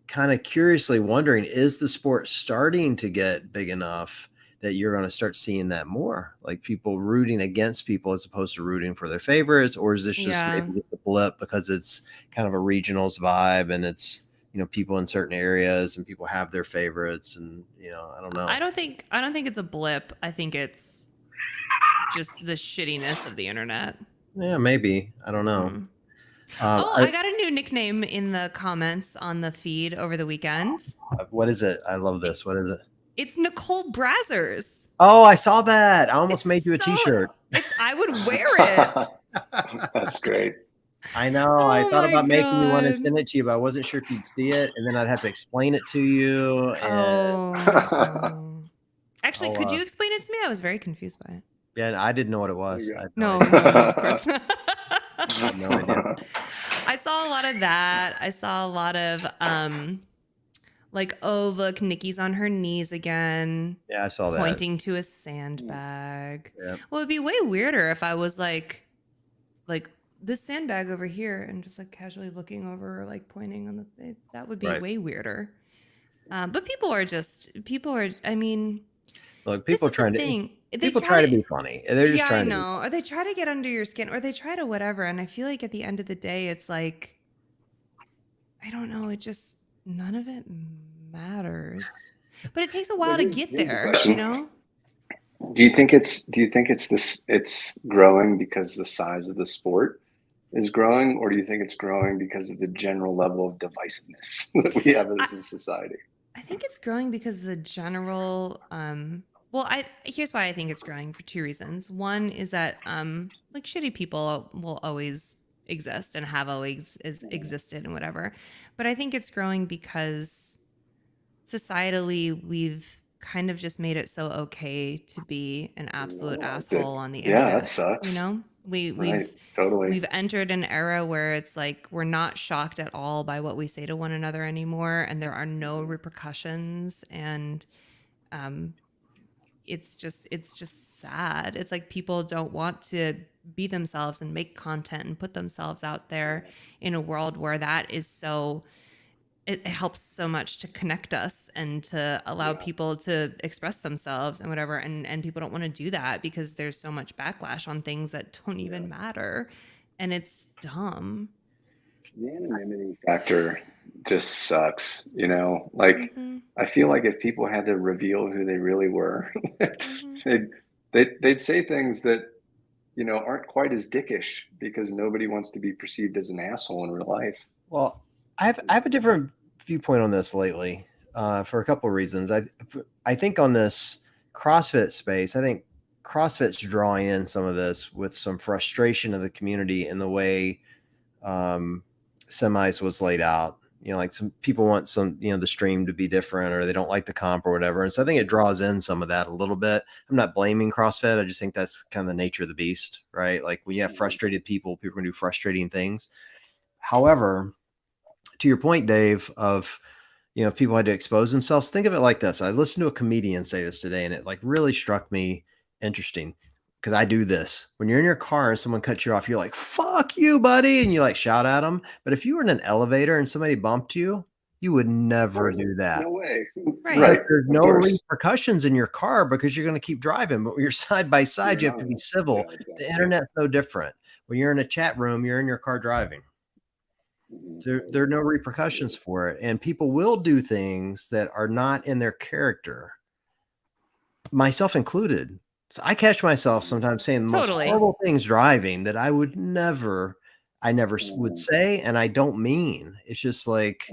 kind of curiously wondering, is the sport starting to get big enough that you're going to start seeing that more, like people rooting against people as opposed to rooting for their favorites? Or is this just maybe just a blip because it's kind of a regionals vibe and it's, people in certain areas and people have their favorites and, I don't know. I don't think it's a blip. I think it's just the shittiness of the internet. Yeah, maybe. I don't know. I got a new nickname in the comments on the feed over the weekend. What is it? I love this. What is it? It's Nicole Brazzers. Oh, I saw that. I almost made you a t-shirt. I would wear it. That's great. I know. I thought about making you one and send it to you, but I wasn't sure if you'd see it, and then I'd have to explain it to you. And... Actually, could you explain it to me? I was very confused by it. Yeah, I didn't know what it was. No, of course not. I had no idea. I saw a lot of that. I saw a lot of like, oh, look, Nikki's on her knees again. Yeah, I saw that. Pointing to a sandbag. Yeah. Well, it'd be way weirder if I was like this sandbag over here and just like casually looking over or like pointing on the that would be way weirder. But people are I mean, look, people trying to people try to be funny. They're just trying to. I know. Or they try to get under your skin, or they try to whatever. And I feel like at the end of the day, it's like, I don't know. It just none of it matters. But it takes a while to get there. Do you think it's growing because the size of the sport is growing, or do you think it's growing because of the general level of divisiveness that we have as a society? I think it's growing because the general. Here's why I think it's growing, for two reasons. One is that like shitty people will always exist and have always existed and whatever. But I think it's growing because societally we've kind of just made it so okay to be an absolute asshole on the internet. Yeah, that sucks. We've entered an era where it's like we're not shocked at all by what we say to one another anymore, and there are no repercussions, and it's just sad. It's like people don't want to be themselves and make content and put themselves out there in a world where that is so. It helps so much to connect us and to allow people to express themselves and whatever. And people don't want to do that because there's so much backlash on things that don't even matter. And it's dumb. The anonymity factor just sucks, like I feel like if people had to reveal who they really were, they'd say things that, aren't quite as dickish because nobody wants to be perceived as an asshole in real life. Well, I have a different viewpoint on this lately for a couple of reasons. I think on this CrossFit space, I think CrossFit's drawing in some of this with some frustration of the community in the way semis was laid out. Like some people want the stream to be different, or they don't like the comp or whatever. And so I think it draws in some of that a little bit. I'm not blaming CrossFit. I just think that's kind of the nature of the beast, right? Like when you have frustrated people are going to do frustrating things. However, to your point, Dave, of, if people had to expose themselves, think of it like this. I listened to a comedian say this today, and it like really struck me interesting because I do this. When you're in your car and someone cuts you off, you're like, fuck you, buddy. And you like shout at them. But if you were in an elevator and somebody bumped you, You would never do that. No way. Right. There's no repercussions in your car because you're going to keep driving. But when you're side by side, you have to be civil. Yeah, exactly. The internet's no different. When you're in a chat room, you're in your car driving. There are no repercussions for it. And people will do things that are not in their character, myself included. So I catch myself sometimes saying the most horrible things driving that I never would say, and I don't mean. It's just like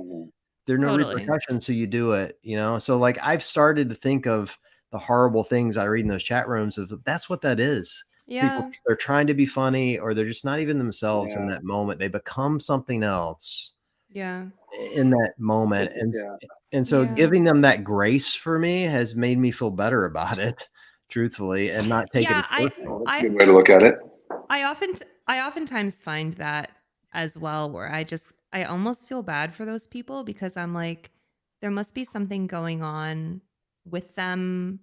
there are no repercussions, so you do it, you know? So like I've started to think of the horrible things I read in those chat rooms of that's what that is. Yeah. People, they're trying to be funny, or they're just not even themselves in that moment. They become something else. Yeah. In that moment. And so giving them that grace for me has made me feel better about it, truthfully, and not take it personal. That's a good way to look at it. I oftentimes find that as well, where I almost feel bad for those people because I'm like, there must be something going on with them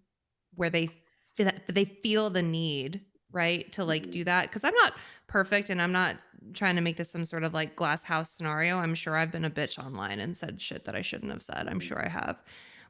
where they feel the need, right, to like do that. Because I'm not perfect, and I'm not trying to make this some sort of like glass house scenario. I'm sure I've been a bitch online and said shit that I shouldn't have said. I'm sure I have.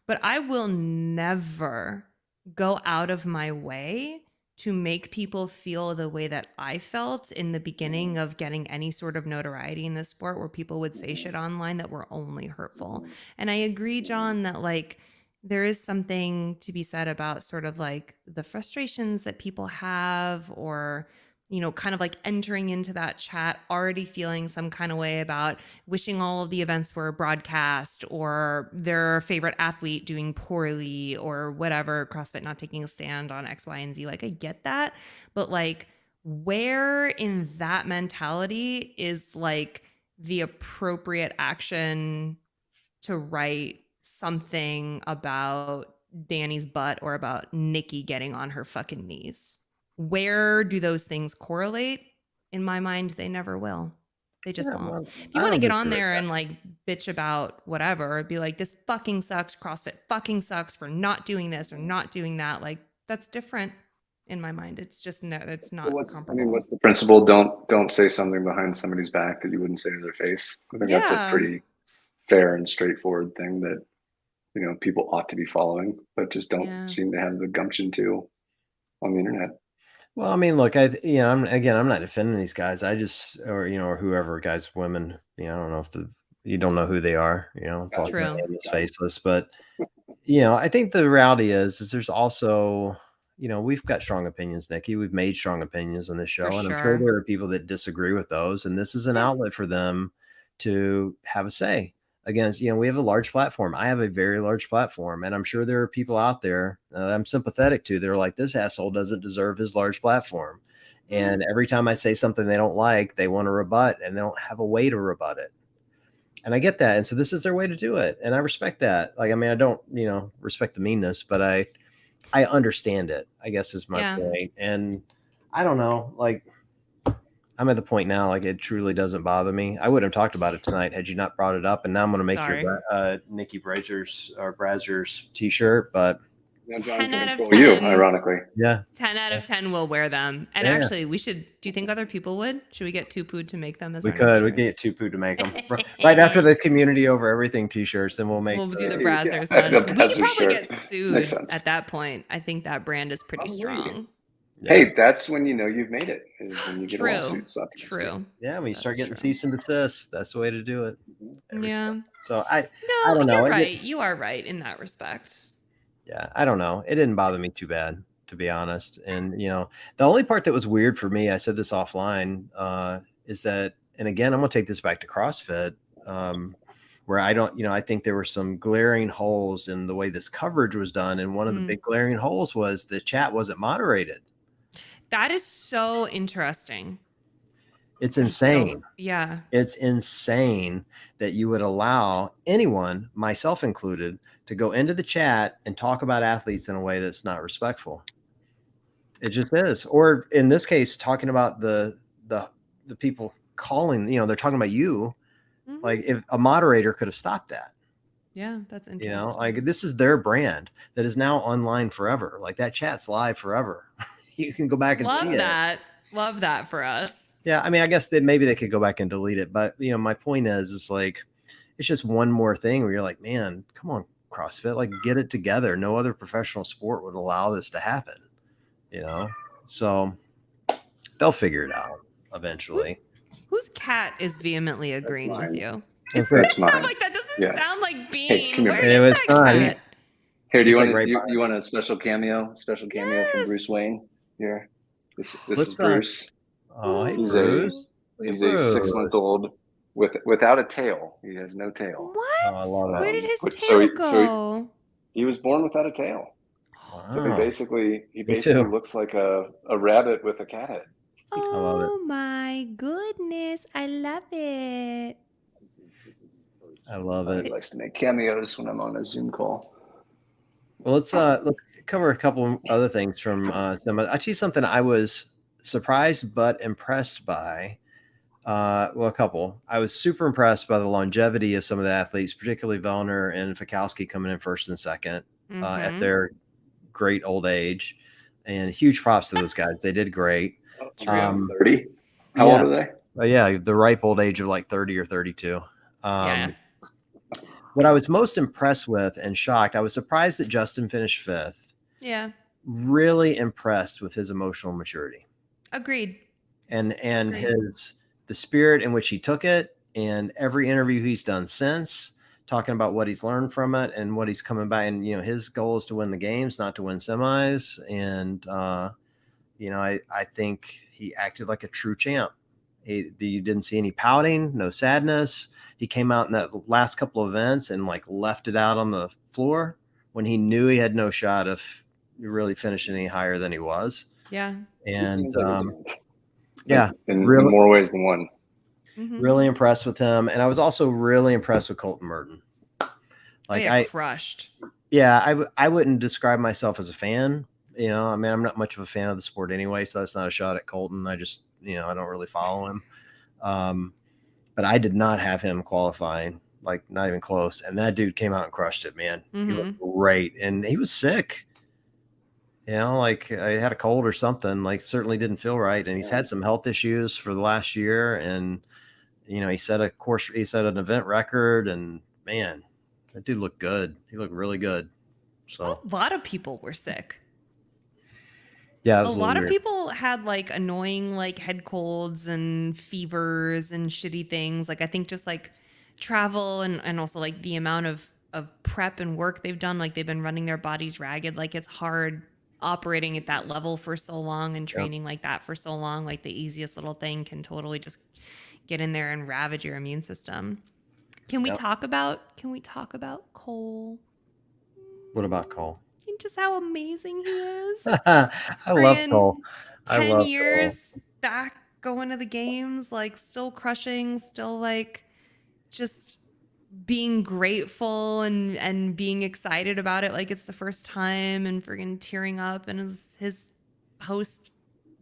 But I will never go out of my way to make people feel the way that I felt in the beginning of getting any sort of notoriety in this sport, where people would say shit online that were only hurtful. And I agree, John, that like there is something to be said about sort of like the frustrations that people have, or you know, kind of like entering into that chat already feeling some kind of way about wishing all of the events were broadcast, or their favorite athlete doing poorly, or whatever, CrossFit not taking a stand on X, Y, and Z. Like, I get that. But like, where in that mentality is like the appropriate action to write something about Danny's butt or about Nikki getting on her fucking knees? Where do those things correlate? In my mind, they never will. They just won't. Well, if you want to get on there and like bitch about whatever, be like, this fucking sucks, CrossFit fucking sucks for not doing this or not doing that, like that's different in my mind. It's just it's not comparable. I mean, what's the principle? Don't say something behind somebody's back that you wouldn't say to their face. I think that's a pretty fair and straightforward thing that, you know, people ought to be following, but just don't seem to have the gumption to on the internet. Well, I mean, look, I'm not defending these guys. I just, or, you know, or whoever, guys, women, you know, I don't know if you don't know who they are, you know, it's all faceless, but, you know, I think the reality is there's also, you know, we've got strong opinions, Nikki. We've made strong opinions on this show, and I'm sure there are people that disagree with those, and this is an outlet for them to have a say. Against, you know, we have a large platform. I have a very large platform, and I'm sure there are people out there that I'm sympathetic to. They're like, this asshole doesn't deserve his large platform. And every time I say something they don't like, they want to rebut, and they don't have a way to rebut it. And I get that. And so this is their way to do it. And I respect that. Like, I mean, I don't, you know, respect the meanness, but I understand it, I guess is my point. And I don't know, like, I'm at the point now, like, it truly doesn't bother me. I wouldn't have talked about it tonight had you not brought it up. And now I'm going to make your Nikki Brazzers t-shirt, but 10 out of 10. You, ironically. Yeah. 10 out of 10 will wear them. And actually, we should, do you think other people would? Should we get Tupu to make them as we could. We get Tupu to make them. Right after the community over everything t-shirts, then we'll do the Brazzers one. We could probably get sued at that point. I think that brand is pretty strong. Yeah. Hey, that's when you know you've made it, is when you get a lawsuit. True. Yeah, when you start getting cease and desist, that's the way to do it. Yeah. So I don't know. You're right. You are right in that respect. Yeah, I don't know. It didn't bother me too bad, to be honest. And, you know, the only part that was weird for me, I said this offline, is that, and again, I'm going to take this back to CrossFit, where I think there were some glaring holes in the way this coverage was done. And one of the big glaring holes was the chat wasn't moderated. That is so interesting. It's insane. Yeah. It's insane that you would allow anyone, myself included, to go into the chat and talk about athletes in a way that's not respectful. It just is. Or in this case, talking about the people calling, you know, they're talking about you. Mm-hmm. Like, if a moderator could have stopped that. Yeah, that's interesting. You know, like, this is their brand that is now online forever. Like, that chat's live forever. You can go back and see it. Love that for us. Yeah, I mean, I guess that maybe they could go back and delete it, but, you know, my point is like, it's just one more thing where you're like, man, come on, CrossFit, like get it together. No other professional sport would allow this to happen, you know? So they'll figure it out eventually. Whose cat is vehemently agreeing with you? That's mine. I'm like, that doesn't sound like Bean. Hey, where is that cat? Here, do you want a special cameo? Yes. From Bruce Wayne? Here. This is Bruce. Oh, hey, Bruce. He's a 6-month-old without a tail. He has no tail. What? Oh, I love that. Where did his tail go? He was born without a tail. Wow. So he basically looks like a rabbit with a cat head. Oh my goodness. I love it. I love it. He likes to make cameos when I'm on a Zoom call. Well, let's cover a couple other things from actually something I was surprised but impressed by. Well, a couple. I was super impressed by the longevity of some of the athletes, particularly Vellner and Fikowski coming in first and second at their great old age. And huge props to those guys. They did great. 30? How old are they? Yeah, the ripe old age of like 30 or 32. What I was most impressed with and shocked, I was surprised that Justin finished fifth. Yeah. Really impressed with his emotional maturity. Agreed. And the spirit in which he took it, and every interview he's done since, talking about what he's learned from it and what he's coming by. And, his goal is to win the games, not to win semis. And, I think he acted like a true champ. You didn't see any pouting, no sadness. He came out in that last couple of events and like left it out on the floor when he knew he had no shot of really finishing any higher than he was. Yeah. And in more ways than one. Really impressed with him. And I was also really impressed with Colton Merton. Like crushed. Yeah, I wouldn't describe myself as a fan. I'm not much of a fan of the sport anyway, so that's not a shot at Colton. I just, I don't really follow him. But I did not have him qualifying, like not even close. And that dude came out and crushed it, man. He looked great. And he was sick. Like I had a cold or something, like certainly didn't feel right. And he's had some health issues for the last year. And, he set an event record, and man, that dude looked good. He looked really good. So a lot of people were sick. Yeah, a lot of people had like annoying like head colds and fevers and shitty things. Like I think just like travel and also like the amount of prep and work they've done, like they've been running their bodies ragged. Like it's hard operating at that level for so long and training like that for so long. Like the easiest little thing can totally just get in there and ravage your immune system. Can we talk about Cole? What about Cole? Just how amazing he is. I love Cole. 10 years back going to the games, like still crushing, still like just being grateful and being excited about it like it's the first time, and friggin' tearing up in his post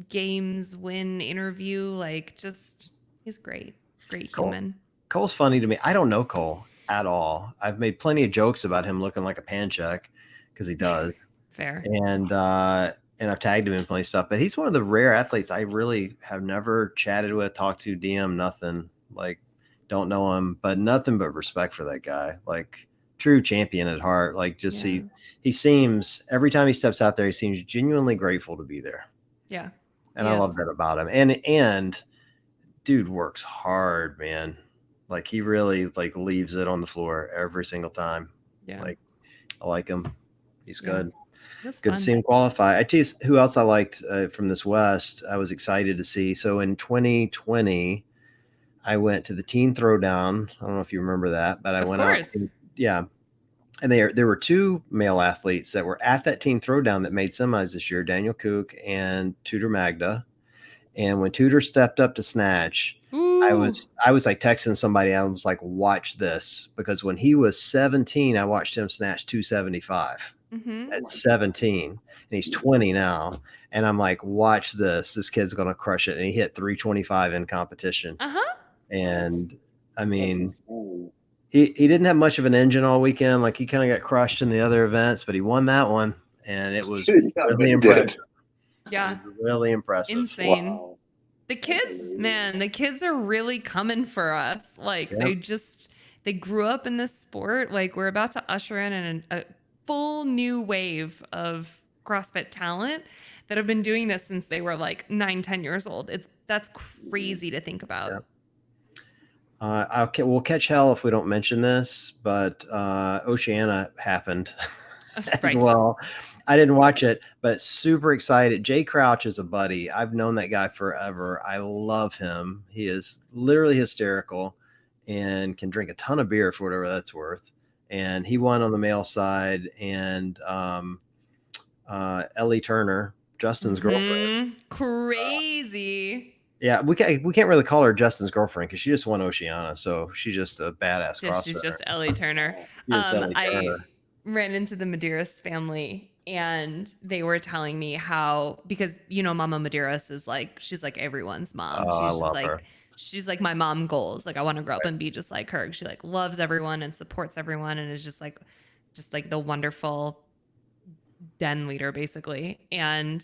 games win interview. Like just he's great. He's a great human. Cole's funny to me. I don't know Cole at all. I've made plenty of jokes about him looking like a pan check, because he does. Fair. And I've tagged him in plenty of stuff, but he's one of the rare athletes I really have never chatted with, talked to, DM, nothing. Like, don't know him, but nothing but respect for that guy. Like, true champion at heart. Like, just he seems, every time he steps out there, he seems genuinely grateful to be there. Yeah. And I love that about him. And dude works hard, man. Like, he really like leaves it on the floor every single time. Yeah. Like, I like him. He's good. Good to see him qualify. I tell you who else I liked from this West. I was excited to see. So in 2020, I went to the teen throwdown. I don't know if you remember that, but I went out. And there were two male athletes that were at that teen throwdown that made semis this year, Daniel Kook and Tudor Magda. And when Tudor stepped up to snatch, I was like texting somebody. I was like, watch this, because when he was 17, I watched him snatch 275 at 17, and he's 20 now. And I'm like, watch this. This kid's going to crush it. And he hit 325 in competition. And I mean, he didn't have much of an engine all weekend. Like, he kind of got crushed in the other events, but he won that one. And it was really impressive. Yeah. Really impressive. Insane. Wow. The kids, man, the kids are really coming for us. Like they grew up in this sport. Like, we're about to usher in a full new wave of CrossFit talent that have been doing this since they were like 9-10 years old. That's crazy to think about. Yeah. We'll catch hell if we don't mention this, but Oceania happened as well. I didn't watch it, but super excited. Jay Crouch is a buddy. I've known that guy forever. I love him. He is literally hysterical and can drink a ton of beer for whatever that's worth. And he won on the male side. And Ellie Turner, Justin's girlfriend. Crazy. Yeah, we can't really call her Justin's girlfriend because she just won Oceania, so she's just a badass CrossFitter. She's just Ellie Turner. I ran into the Medeiros family, and they were telling me how, because Mama Medeiros is like, she's like everyone's mom. I love her. She's like my mom goals. Like, I want to grow up and be just like her. She like loves everyone and supports everyone, and is just like the wonderful den leader basically. And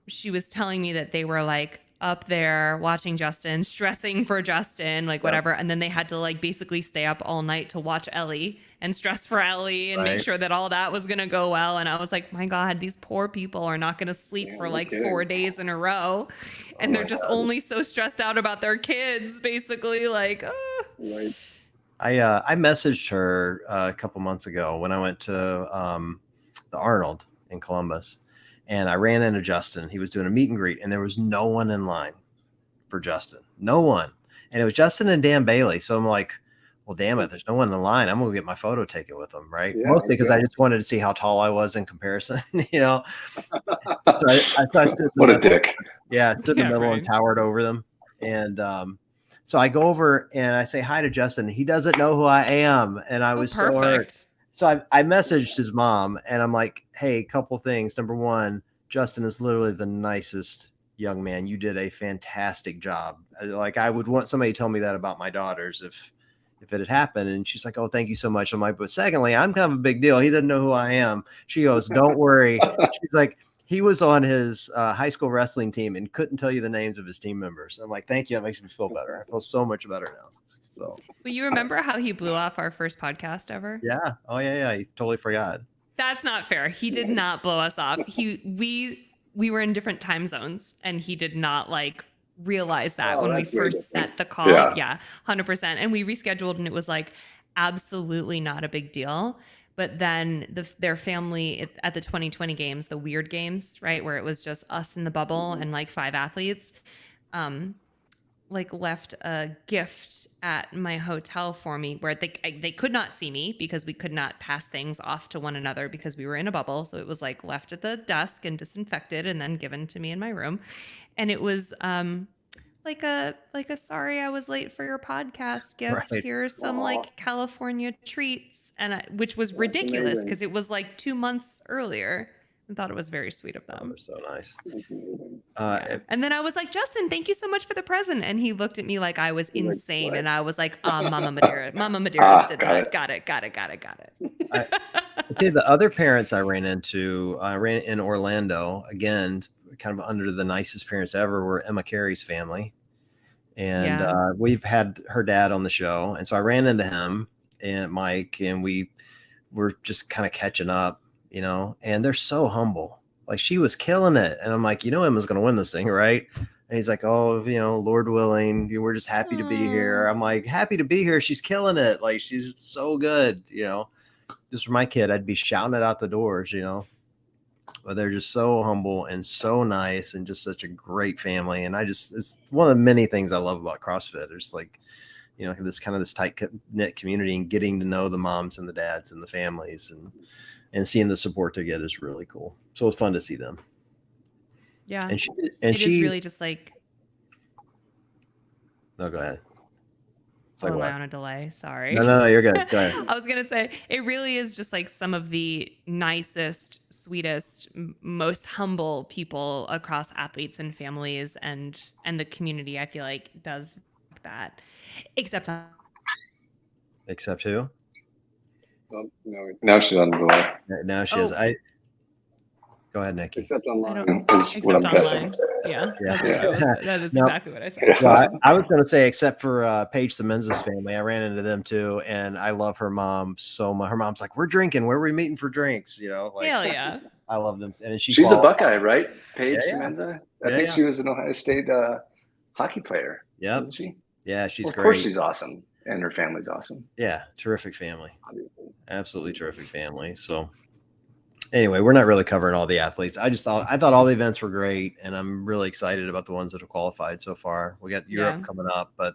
she was telling me that they were like up there watching Justin, stressing for Justin, like whatever. And then they had to like basically stay up all night to watch Ellie and stress for Ellie and make sure that all that was going to go well. And I was like, my God, these poor people are not going to sleep for like 4 days in a row. And they're just only so stressed out about their kids, basically. Like, I messaged her a couple months ago when I went to the Arnold in Columbus. And I ran into Justin. He was doing a meet and greet, and there was no one in line for Justin. No one. And it was Justin and Dan Bailey. So I'm like, well, damn it, there's no one in line. I'm going to get my photo taken with them, right? Yeah, mostly because I just wanted to see how tall I was in comparison, So I stood what a dick. Yeah, stood in the middle and towered over them. And so I go over and I say hi to Justin. He doesn't know who I am. And I was so hurt. So I messaged his mom, and I'm like, hey, couple things. Number one, Justin is literally the nicest young man. You did a fantastic job. Like, I would want somebody to tell me that about my daughters if it had happened. And she's like, oh, thank you so much. I'm like, but secondly, I'm kind of a big deal. He doesn't know who I am. She goes, don't worry. She's like, he was on his high school wrestling team and couldn't tell you the names of his team members. I'm like, thank you. That makes me feel better. I feel so much better now. So, well, you remember how he blew off our first podcast ever? Yeah. Oh yeah. He totally forgot. That's not fair. He did not blow us off. We were in different time zones, and he did not like realize that when we first set the call. Yeah, 100%. And we rescheduled, and it was like absolutely not a big deal. But then their family at the 2020 games, the weird games, right, where it was just us in the bubble and like 5 athletes, like left a gift at my hotel for me where they could not see me because we could not pass things off to one another because we were in a bubble. So it was like left at the desk and disinfected and then given to me in my room. And it was like a sorry I was late for your podcast gift. Right. Here's some like California treats, and which was ridiculous because it was like 2 months earlier. I thought it was very sweet of them. Oh, so nice. And then I was like, Justin, thank you so much for the present. And he looked at me like I was insane. And I was like, Mama Medeiros did that. Got it. I tell you, the other parents I ran into, I ran in Orlando, again, kind of under the nicest parents ever, were Emma Carey's family. And we've had her dad on the show. And so I ran into him and Mike, and we were just kind of catching up. And they're so humble. Like, she was killing it. And I'm like, Emma's going to win this thing, right? And he's like, oh, Lord willing, we're just happy to be here. I'm like, happy to be here. She's killing it. Like, she's so good, Just for my kid, I'd be shouting it out the doors, But they're just so humble and so nice and just such a great family. And it's one of the many things I love about CrossFit. There's like, this kind of this tight knit community, and getting to know the moms and the dads and the families and seeing the support they get is really cool. So it's fun to see them. Yeah. And she is really just like. No, go ahead. Am I on a delay? Sorry. No, you're good. Go ahead. I was going to say, it really is just like some of the nicest, sweetest, most humble people across athletes and families and the community, I feel like, does that. Except who? Oh, no, now she's on the delay. Now she is. Go ahead, Nikki. Except online is what I'm guessing. Yeah, Yeah. that's what I was. That is No. exactly what I said. No, I was going to say, except for Paige Simmons' family, I ran into them too, and I love her mom so much. Her mom's like, "We're drinking. Where are we meeting for drinks?" You know, like Hell yeah. I love them, and She's a Buckeye, right? Paige Yeah, Simenza. I think she was an Ohio State hockey player. Yep. Wasn't she? Yeah, she's well, of great. course, she's awesome, and her family's awesome. Yeah, terrific family. Obviously, absolutely terrific family. So. Anyway, we're not really covering all the athletes. I thought all the events were great, and I'm really excited about the ones that have qualified so far. We got Europe coming up, but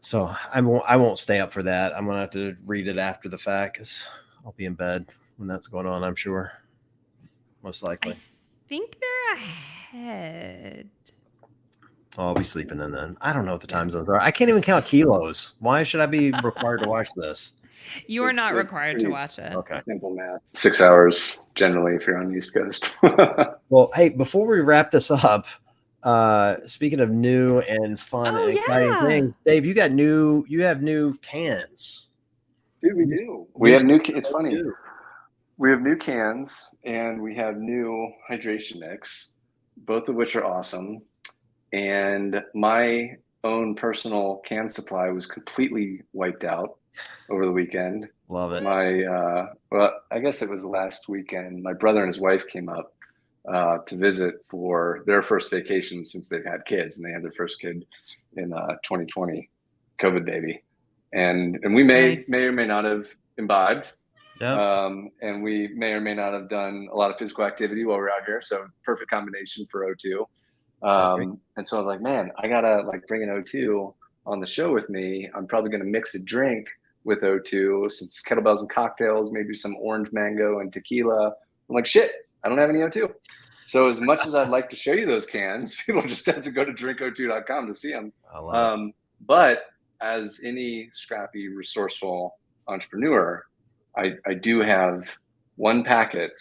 so I won't stay up for that. I'm gonna have to read it after the fact because I'll be in bed when that's going on. I'm sure, most likely. I think they're ahead. Oh, I'll be sleeping in then. I don't know what the time zones are. I can't even count kilos. Why should I be required to watch this? You are not required to watch it. Okay. Simple math. 6 hours generally if you're on the East Coast. Well, hey, before we wrap this up, speaking of new and fun and exciting things, Dave, you have new cans. Dude, we do. We have new. It's funny. We have new cans and we have new hydration mix, both of which are awesome. And my own personal can supply was completely wiped out over the weekend. Love it. Well, I guess it was last weekend. My brother and his wife came up to visit for their first vacation since they've had kids, and they had their first kid in 2020, COVID baby, and we may or may not have imbibed, and we may or may not have done a lot of physical activity while we're out here. So perfect combination for O2. And so I was like, man, I gotta bring an O2 on the show with me. I'm probably gonna mix a drink with O2, since kettlebells and cocktails, maybe some orange mango and tequila. I'm like, shit, I don't have any O2. So as much as I'd like to show you those cans, people just have to go to drinko2.com to see them. But as any scrappy, resourceful entrepreneur, I do have one packet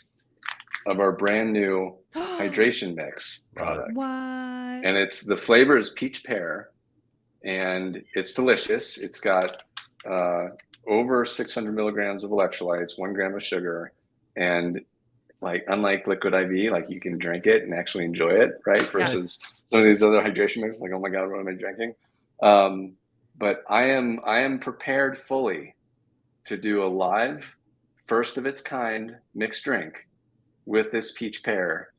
of our brand new hydration mix product. What? And the flavor is peach pear, and it's delicious. It's got over 600 milligrams of electrolytes, 1 gram of sugar, and unlike liquid IV, you can drink it and actually enjoy it, right? Versus some of these other hydration mixes, oh my God, what am I drinking? But I am prepared fully to do a live, first of its kind mixed drink with this peach pear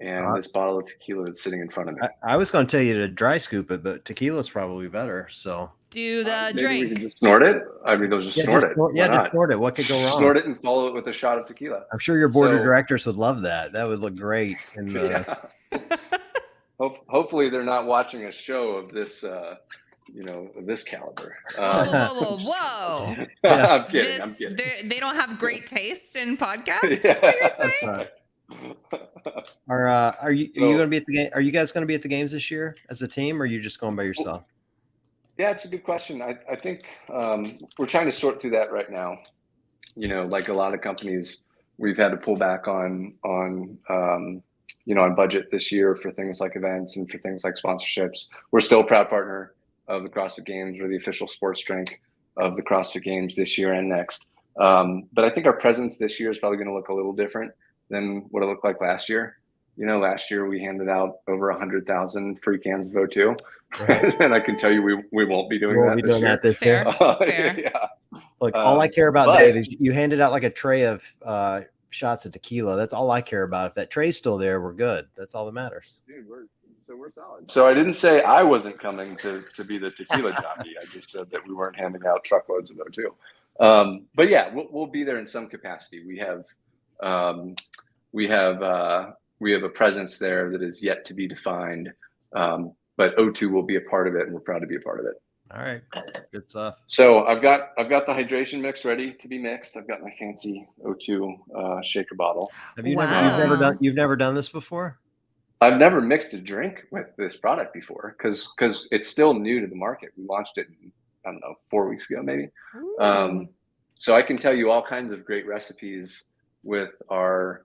and this bottle of tequila that's sitting in front of me. I was going to tell you to dry scoop it, but tequila's probably better. So do the maybe drink. We can just snort it. I mean, they'll just snort it. Just snort it. What could go wrong? Snort it and follow it with a shot of tequila. I'm sure your board of directors would love that. That would look great. Hopefully they're not watching a show of this, of this caliber. Whoa. I'm kidding. They don't have great taste in podcasts. That's what you're saying? That's right. Are you going to be at the game? Are you guys going to be at the games this year as a team, or are you just going by yourself? Yeah, it's a good question. I think we're trying to sort through that right now. Like a lot of companies, we've had to pull back on budget this year for things like events and for things like sponsorships. We're still a proud partner of the CrossFit Games. We're the official sports drink of the CrossFit Games this year and next. But I think our presence this year is probably going to look a little different than what it looked like last year. Last year we handed out over 100,000 free cans of O2. Right. And I can tell you we won't be doing that this year. Fair. Yeah. Look, all I care about, Dave, is you handed out a tray of shots of tequila. That's all I care about. If that tray's still there, we're good. That's all that matters. Dude, we're solid. So I didn't say I wasn't coming to be the tequila jockey. I just said that we weren't handing out truckloads of O2. But yeah, we'll be there in some capacity. We have a presence there that is yet to be defined. But O2 will be a part of it, and we're proud to be a part of it. All right, good stuff. So I've got the hydration mix ready to be mixed. I've got my fancy O2 shaker bottle. Have you you've never done this before? I've never mixed a drink with this product before because it's still new to the market. We launched it, I don't know, 4 weeks ago maybe. So I can tell you all kinds of great recipes with our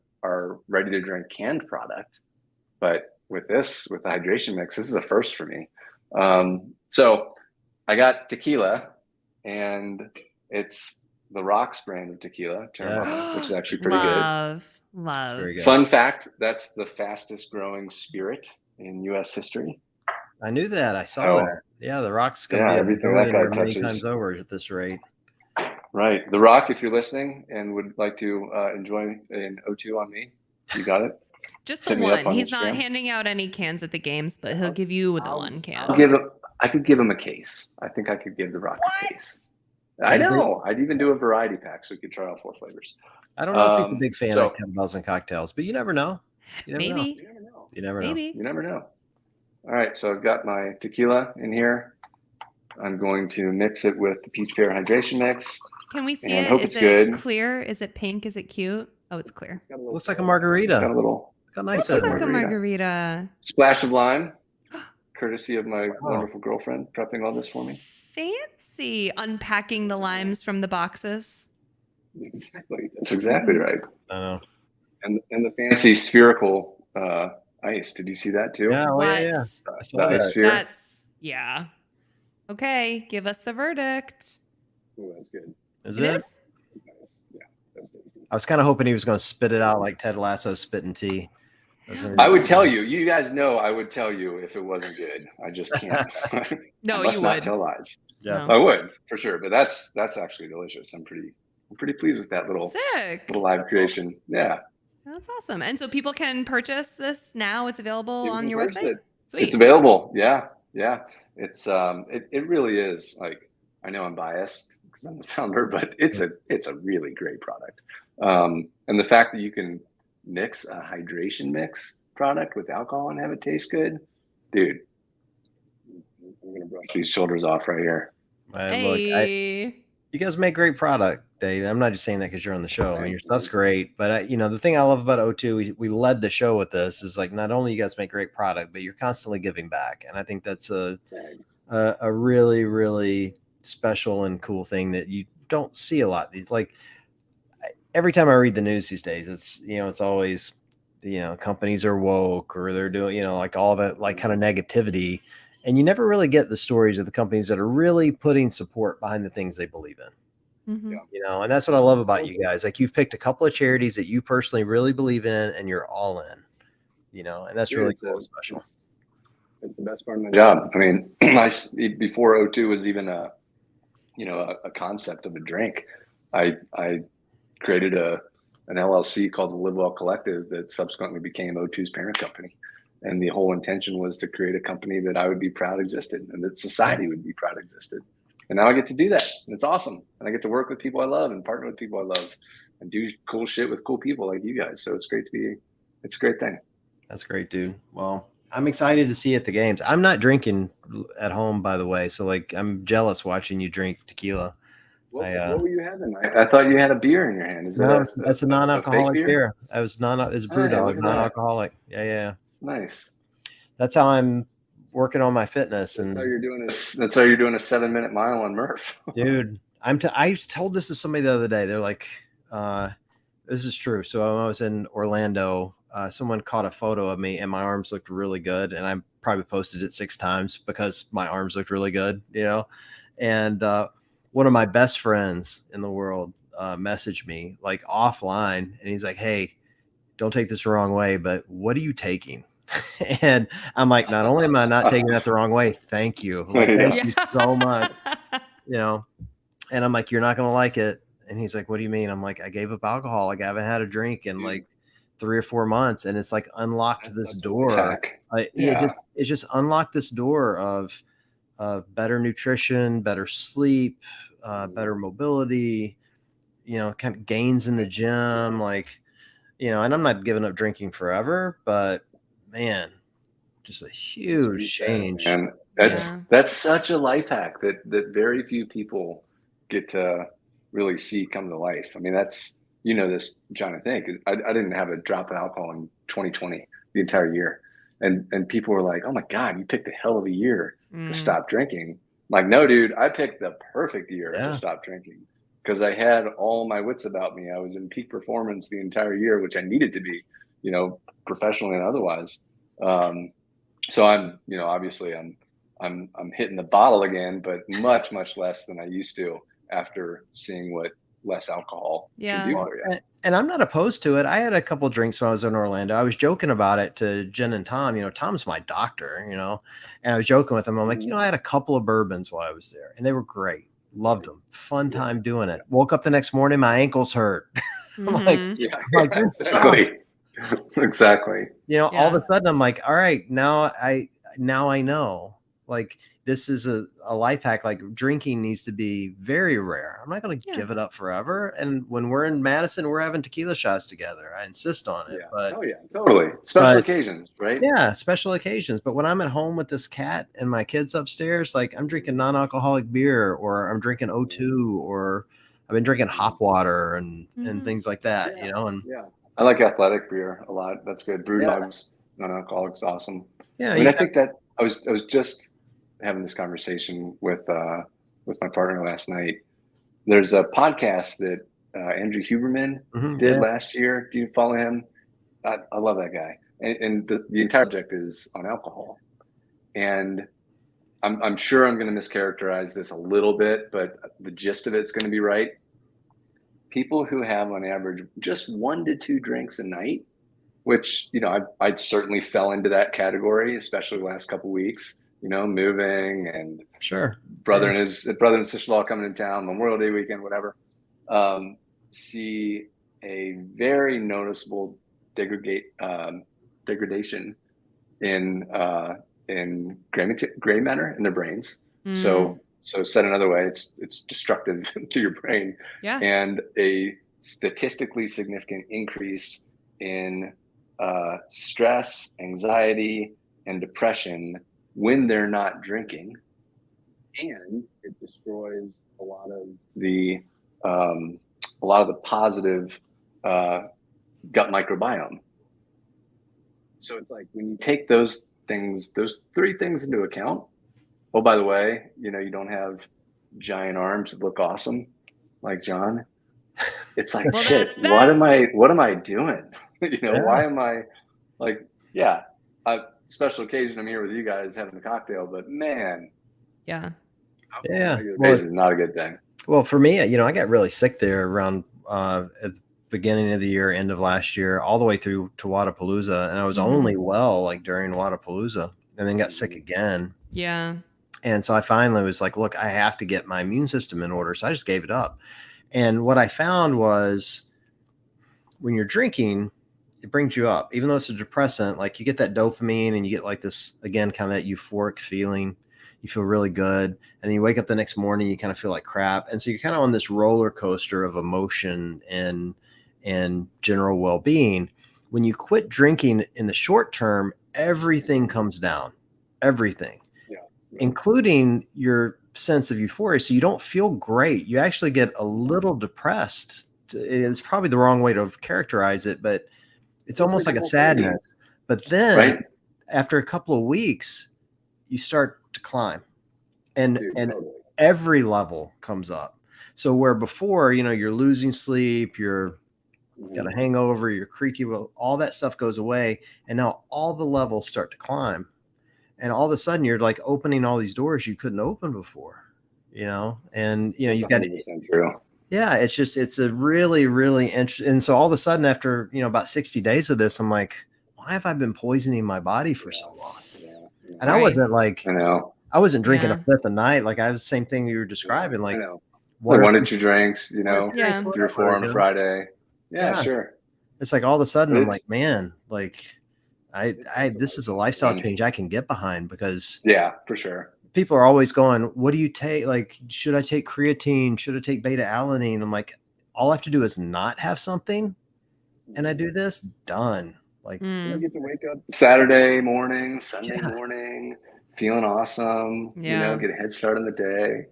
ready to drink canned product, but with the hydration mix, this is a first for me. So I got tequila, and it's the Rocks brand of tequila, Terramana, which is actually pretty Love. It's very good. Fun fact, that's the fastest growing spirit in U.S. history. I knew that. I saw that. Yeah, the Rock's going to be everything that guy many touches times over at this rate. Right. The Rock, if you're listening and would like to enjoy an O2 on me, you got it. Just the one. He's not handing out any cans at the games, but he'll give you the one can. I could give him a case. I think I could give the Rock a case. I know. I'd even do a variety pack so we could try all 4 flavors. I don't know if he's a big fan of kettlebells and cocktails, but you never know. Maybe. You never know. All right. So I've got my tequila in here. I'm going to mix it with the Peach Pear Hydration Mix. Can we see it? Is hope it's it good. Clear? Is it pink? Is it cute? Oh, it's clear. Looks like a margarita. It's got a little. Nice. Looks like a margarita. Splash of lime, courtesy of my wonderful girlfriend, prepping all this for me. Fancy. Unpacking the limes from the boxes. Exactly. That's exactly right. I know. And the fancy spherical ice. Did you see that too? Yeah. Yeah. I saw that. Yeah. Okay. Give us the verdict. Oh, that's good. Is it? Yeah. I was kind of hoping he was going to spit it out like Ted Lasso spitting tea. I would tell you. You guys know I would tell you if it wasn't good. I just can't. No, I must you not would. tell lies. Yeah, no. I would for sure. But that's actually delicious. I'm pretty pleased with that little live creation. Yeah, that's awesome. And so people can purchase this now. It's available on your website. Sweet. It's available. Yeah. It's it really is. Like, I know I'm biased because I'm the founder, but it's a really great product. And the fact that you can mix a hydration mix product with alcohol and have it taste good, dude. I'm gonna brush these shoulders off right here. Hey. Look, you guys make great product, Dave. I'm not just saying that because you're on the show. I mean, your stuff's great, but the thing I love about O2, we led the show with this, is like not only you guys make great product, but you're constantly giving back, and I think that's a really, really special and cool thing that you don't see a lot. These, like, every time I read the news these days, it's it's always companies are woke, or they're doing like all that like kind of negativity. And you never really get the stories of the companies that are really putting support behind the things they believe in. Mm-hmm. And that's what I love about you guys. Like, you've picked a couple of charities that you personally really believe in, and you're all in. And that's really cool, special. It's the best part of my job. I mean, before O2 was even a concept of a drink, I created an LLC called the Live Well Collective that subsequently became O2's parent company. And the whole intention was to create a company that I would be proud existed, and that society would be proud existed. And now I get to do that. And it's awesome. And I get to work with people I love and partner with people I love and do cool shit with cool people like you guys. So it's a great thing. That's great, dude. Well, I'm excited to see you at the games. I'm not drinking at home, by the way. So like, I'm jealous watching you drink tequila. What were you having? I thought you had a beer in your hand. That's a non-alcoholic beer. It's BrewDog, non-alcoholic. Yeah. Nice. That's how I'm working on my fitness. That's how you're doing a 7-minute mile on Murph. Dude, I told this to somebody the other day. They're like, this is true. So when I was in Orlando, someone caught a photo of me and my arms looked really good. And I probably posted it 6 times because my arms looked really good, and one of my best friends in the world messaged me like offline, and he's like, "Hey, don't take this the wrong way, but what are you taking?" And I'm like, not only am I not taking that the wrong way, thank you. Like, thank you so much. And I'm like, you're not going to like it. And he's like, what do you mean? I'm like, I gave up alcohol. Like, I haven't had a drink in like 3 or 4 months. And it's like unlocked this door. It just unlocked this door of better nutrition, better sleep, better mobility, kind of gains in the gym. Like, and I'm not giving up drinking forever, but man, just a huge change. And that's such a life hack that very few people get to really see come to life. I mean, that's, this, John, I think I didn't have a drop of alcohol in 2020, the entire year. And people were like, oh my God, you picked a hell of a year to stop drinking. I'm like, no, dude, I picked the perfect year to stop drinking because I had all my wits about me. I was in peak performance the entire year, which I needed to be, professionally and otherwise. So I'm, obviously I'm hitting the bottle again, but much, much less than I used to after seeing what less alcohol Yeah. can do for you. And I'm not opposed to it. I had a couple drinks when I was in Orlando. I was joking about it to Jen and Tom. Tom's my doctor, and I was joking with him. I'm like, I had a couple of bourbons while I was there, and they were great. Loved them. Fun time doing it. Woke up the next morning, my ankles hurt. I'm like, exactly. Exactly. All of a sudden I'm like, all right, now I know, like, this is a life hack. Like, drinking needs to be very rare. I'm not going to give it up forever. And when we're in Madison, we're having tequila shots together. I insist on it. But totally. Special occasions, right? Yeah, special occasions. But when I'm at home with this cat and my kids upstairs, like, I'm drinking non-alcoholic beer, or I'm drinking O2, or I've been drinking hop water and things like that, and I like athletic beer a lot. That's good. Brewdog's non-alcoholic's awesome. Yeah. I mean, I think that I was just having this conversation with my partner last night. There's a podcast that Andrew Huberman did last year. Do you follow him? I love that guy. And the entire subject is on alcohol. And I'm sure I'm going to mischaracterize this a little bit, but the gist of it's going to be right. People who have on average just 1 to 2 drinks a night, which, I certainly fell into that category, especially the last couple of weeks, moving and brother and sister-in-law coming in town, Memorial Day weekend, whatever, see a very noticeable degradation in gray matter in their brains. So said another way, it's destructive to your brain, and a statistically significant increase in stress, anxiety, and depression when they're not drinking, and it destroys a lot of the positive gut microbiome. So it's like, when you take those 3 things into account. Oh, by the way, you don't have giant arms that look awesome like John. It's like, shit, what am I doing? Why am I like, special occasion, I'm here with you guys having a cocktail, but man. This is not a good thing. Well, for me, I got really sick there around at the beginning of the year, end of last year, all the way through to Wadapalooza. And I was only well, like, during Wadapalooza, and then got sick again. Yeah. And so I finally was like, look, I have to get my immune system in order. So I just gave it up. And what I found was, when you're drinking, it brings you up. Even though it's a depressant, like, you get that dopamine and you get, like, this, again, kind of that euphoric feeling. You feel really good. And then you wake up the next morning, you kind of feel like crap. And so you're kind of on this roller coaster of emotion and general well-being. When you quit drinking in the short term, everything comes down. Everything. Including your sense of euphoria. So you don't feel great. You actually get a little depressed. It's probably the wrong way to characterize it, but it's almost like a sadness. But then after a couple of weeks, you start to climb, and every level comes up. So where before, you're losing sleep, you're got a hangover, you're creaky, all that stuff goes away. And now all the levels start to climb. And all of a sudden you're like opening all these doors you couldn't open before, and you've got true. Yeah, it's a really, really interesting. And so all of a sudden, after, about 60 days of this, I'm like, why have I been poisoning my body for so long? And I wasn't like, I wasn't drinking a fifth a night. Like, I was the same thing you were describing. Like, 1 or 2 drinks, 3 or 4 on a Friday. Yeah, sure. It's like, all of a sudden I'm like, man, like, this is a lifestyle change I can get behind, because for sure. People are always going, what do you take? Like, should I take creatine? Should I take beta alanine? I'm like, all I have to do is not have something, and I do this, done. Like, I get to wake up Saturday morning, Sunday morning, feeling awesome. Get a head start on the day.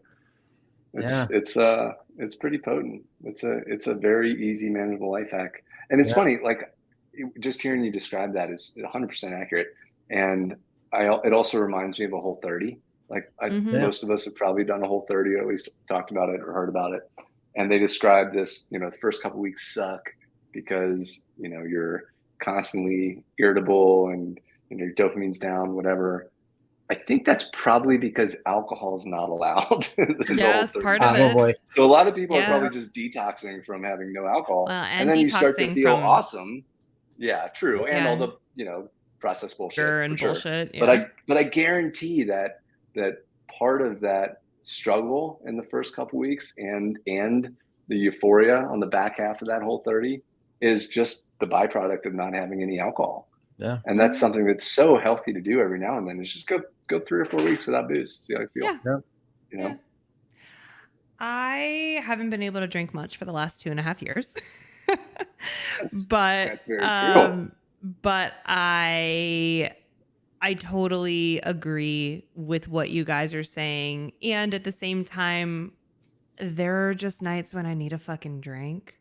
It's pretty potent. It's a very easy, manageable life hack. And it's funny, like, just hearing you describe that is 100% accurate. And it also reminds me of a Whole30. Like, most of us have probably done a Whole30, or at least talked about it or heard about it. And they describe this, the first couple of weeks suck because, you're constantly irritable and, your dopamine's down, whatever. I think that's probably because alcohol is not allowed. Yes, part of it. So a lot of people are probably just detoxing from having no alcohol, And then you start to detoxing feel from awesome. Yeah, true, and all the processed bullshit for sure. Bullshit, But I guarantee that part of that struggle in the first couple weeks and the euphoria on the back half of that whole 30 is just the byproduct of not having any alcohol. Yeah. And that's something that's so healthy to do every now and then. Is just go 3 or 4 weeks without booze. See how I feel. Yeah. You know? Yeah. I haven't been able to drink much for the last 2.5 years. That's very true. But I totally agree with what you guys are saying. And at the same time, there are just nights when I need a fucking drink.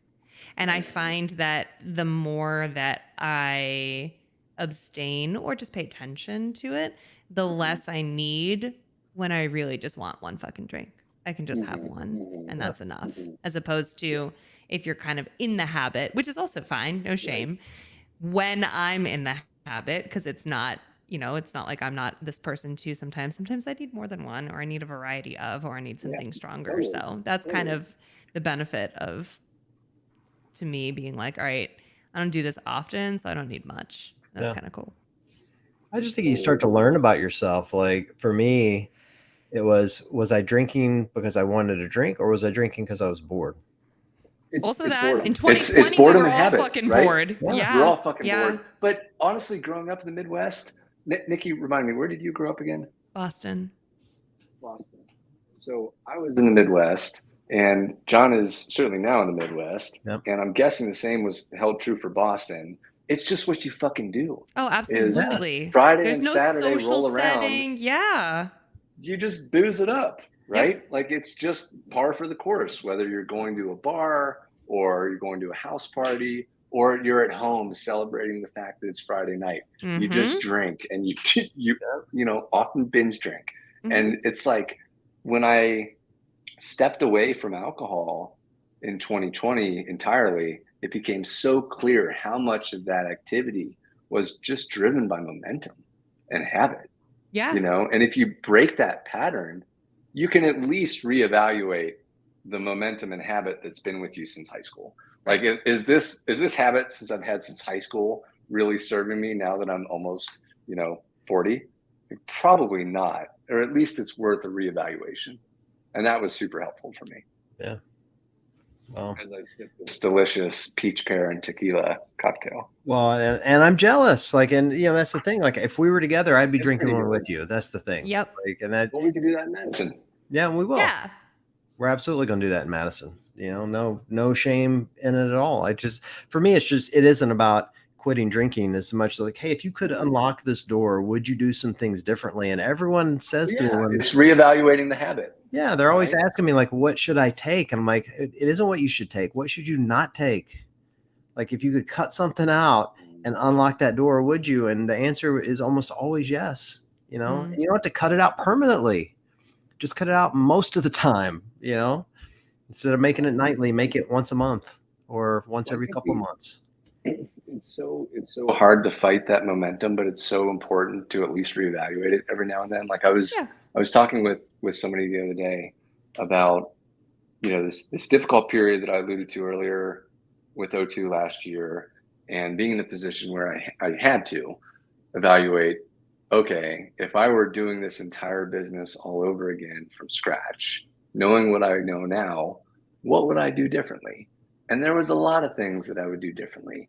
And I find that the more that I abstain or just pay attention to it, the less I need when I really just want one fucking drink. I can just have one and that's enough. As opposed to if you're kind of in the habit, which is also fine, no shame. When I'm in the habit, because it's not, it's not like I'm not this person too sometimes. Sometimes I need more than one, or I need a variety of, or I need something stronger. Totally. So that's kind of the benefit of, to me, being like, all right, I don't do this often, so I don't need much. That's kind of cool. I just think you start to learn about yourself. Like for me, it was I drinking because I wanted to drink, or was I drinking because I was bored? It's that boredom. In 2020, it's boredom, we were all habit, fucking right? Bored. Yeah. We're all fucking bored. But honestly, growing up in the Midwest, Nikki, remind me, where did you grow up again? Boston. So I was in the Midwest, and John is certainly now in the Midwest. Yep. And I'm guessing the same was held true for Boston. It's just what you fucking do. Oh, absolutely. Friday There's and no Saturday social roll around. Setting. Yeah. You just booze it up, right? Yep. Like it's just par for the course, whether you're going to a bar or you're going to a house party or you're at home celebrating the fact that it's Friday night. You just drink and you often binge drink. And it's like when I stepped away from alcohol in 2020 entirely, it became so clear how much of that activity was just driven by momentum and habit. Yeah. And if you break that pattern, you can at least reevaluate the momentum and habit that's been with you since high school. Like, is this habit since I've had since high school really serving me now that I'm almost, 40? Probably not, or at least it's worth a reevaluation. And that was super helpful for me. Yeah. Well, as I sip this delicious peach pear and tequila cocktail. Well, and I'm jealous. Like, and that's the thing. Like, if we were together, I'd be drinking one with you. That's the thing. Yep. Like, and that. Well, we can do that in Madison. Yeah, we will. Yeah. We're absolutely going to do that in Madison. No shame in it at all. For me, it isn't about quitting drinking as much like, hey, if you could unlock this door, would you do some things differently? And everyone says to them, it's reevaluating the habit. Yeah, they're always asking me, like, what should I take? And I'm like, it isn't what you should take. What should you not take? Like, if you could cut something out and unlock that door, would you? And the answer is almost always yes. And you don't have to cut it out permanently. Just cut it out most of the time, instead of making it nightly, make it once a month or once every couple of months. It's so hard to fight that momentum, but it's so important to at least reevaluate it every now and then. Like I was talking with somebody the other day about, this difficult period that I alluded to earlier with O2 last year, and being in the position where I had to evaluate, okay, if I were doing this entire business all over again from scratch, knowing what I know now, what would I do differently? And there was a lot of things that I would do differently,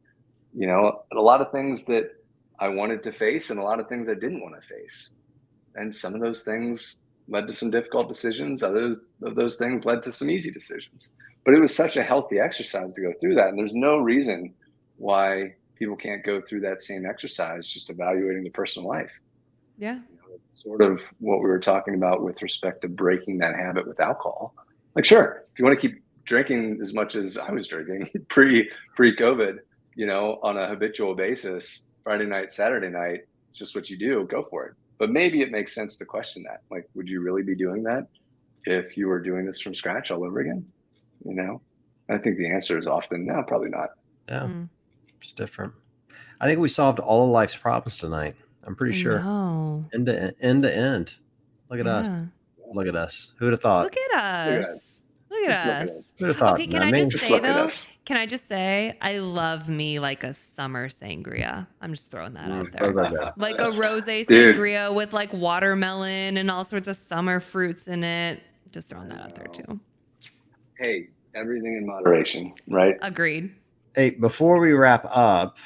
a lot of things that I wanted to face and a lot of things I didn't want to face. And some of those things led to some difficult decisions. Other of those things led to some easy decisions. But it was such a healthy exercise to go through that. And there's no reason why people can't go through that same exercise, just evaluating the personal life. Yeah. It's sort of what we were talking about with respect to breaking that habit with alcohol. Like, sure, if you want to keep drinking as much as I was drinking pre-COVID, on a habitual basis, Friday night, Saturday night, it's just what you do, go for it. But maybe it makes sense to question that. Like, would you really be doing that if you were doing this from scratch all over again? I think the answer is often, no, probably not. Yeah, It's different. I think we solved all of life's problems tonight. I'm pretty sure. No. End to end. Look at us. Look at us. Who'd have thought? Look at us. Look at us. Who'd have thought? Okay, can I just say though? Can I just say I love me like a summer sangria. I'm just throwing that out there. Like a rosé sangria with like watermelon and all sorts of summer fruits in it. Just throwing that out there too. Hey, everything in moderation, right? Agreed. Hey, before we wrap up,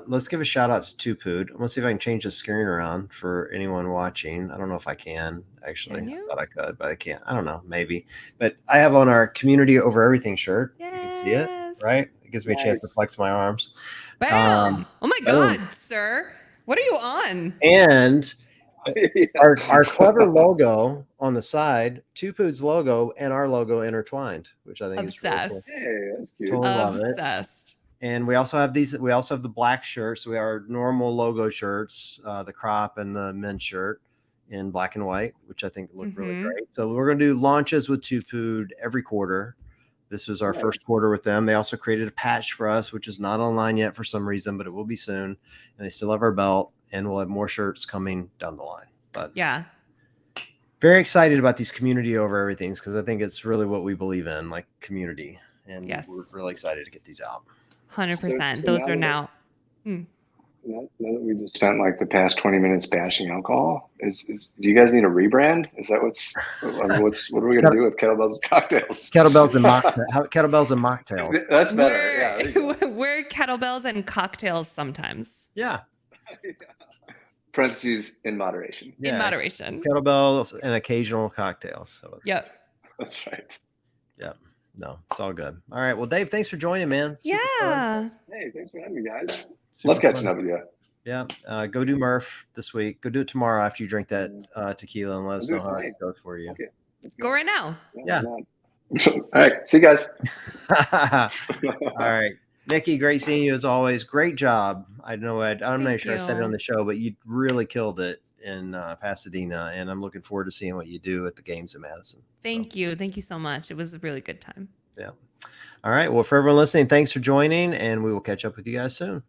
let's give a shout out to Tupood. I'm gonna see if I can change the screen around for anyone watching. I don't know if I can actually. I thought I could, but I can't. I don't know, maybe. But I have on our Community Over Everything shirt. Yes. You can see it, right? It gives me a chance to flex my arms. Bam! Oh my God, sir. What are you on? And our clever logo on the side, Tupood's logo and our logo intertwined, which I think is really cool. Hey, that's cute. Totally love it. Obsessed. And we also have these. We also have the black shirts. We have our normal logo shirts, the crop and the men's shirt in black and white, which I think look really great. So we're going to do launches with Tupood every quarter. This was our first quarter with them. They also created a patch for us, which is not online yet for some reason, but it will be soon. And they still have our belt, and we'll have more shirts coming down the line. But yeah, very excited about these Community Over Everythings because I think it's really what we believe in, like community. And we're really excited to get these out. 100%. Those are now. Now that we just spent like the past 20 minutes bashing alcohol, do you guys need a rebrand? Is that what are we gonna do with kettlebells and cocktails? Kettlebells and mocktails. That's better. We're kettlebells and cocktails sometimes. Yeah. Parentheses in moderation. Yeah. In moderation. Kettlebells and occasional cocktails. So yep. That's right. Yep. No, it's all good. All right. Well, Dave, thanks for joining, man. Super fun. Hey, thanks for having me, guys. Love catching up with you. Yeah. Go do Murph this week. Go do it tomorrow after you drink that tequila and let us know how it goes for you. Okay. Go right now. Yeah. All right. See you guys. All right. Nikki, great seeing you as always. Great job. I'm not sure I said it on the show, but you really killed it in Pasadena, and I'm looking forward to seeing what you do at the games in Madison. Thank you so much. It was a really good time. Yeah. All right. Well, for everyone listening, thanks for joining, and we will catch up with you guys soon.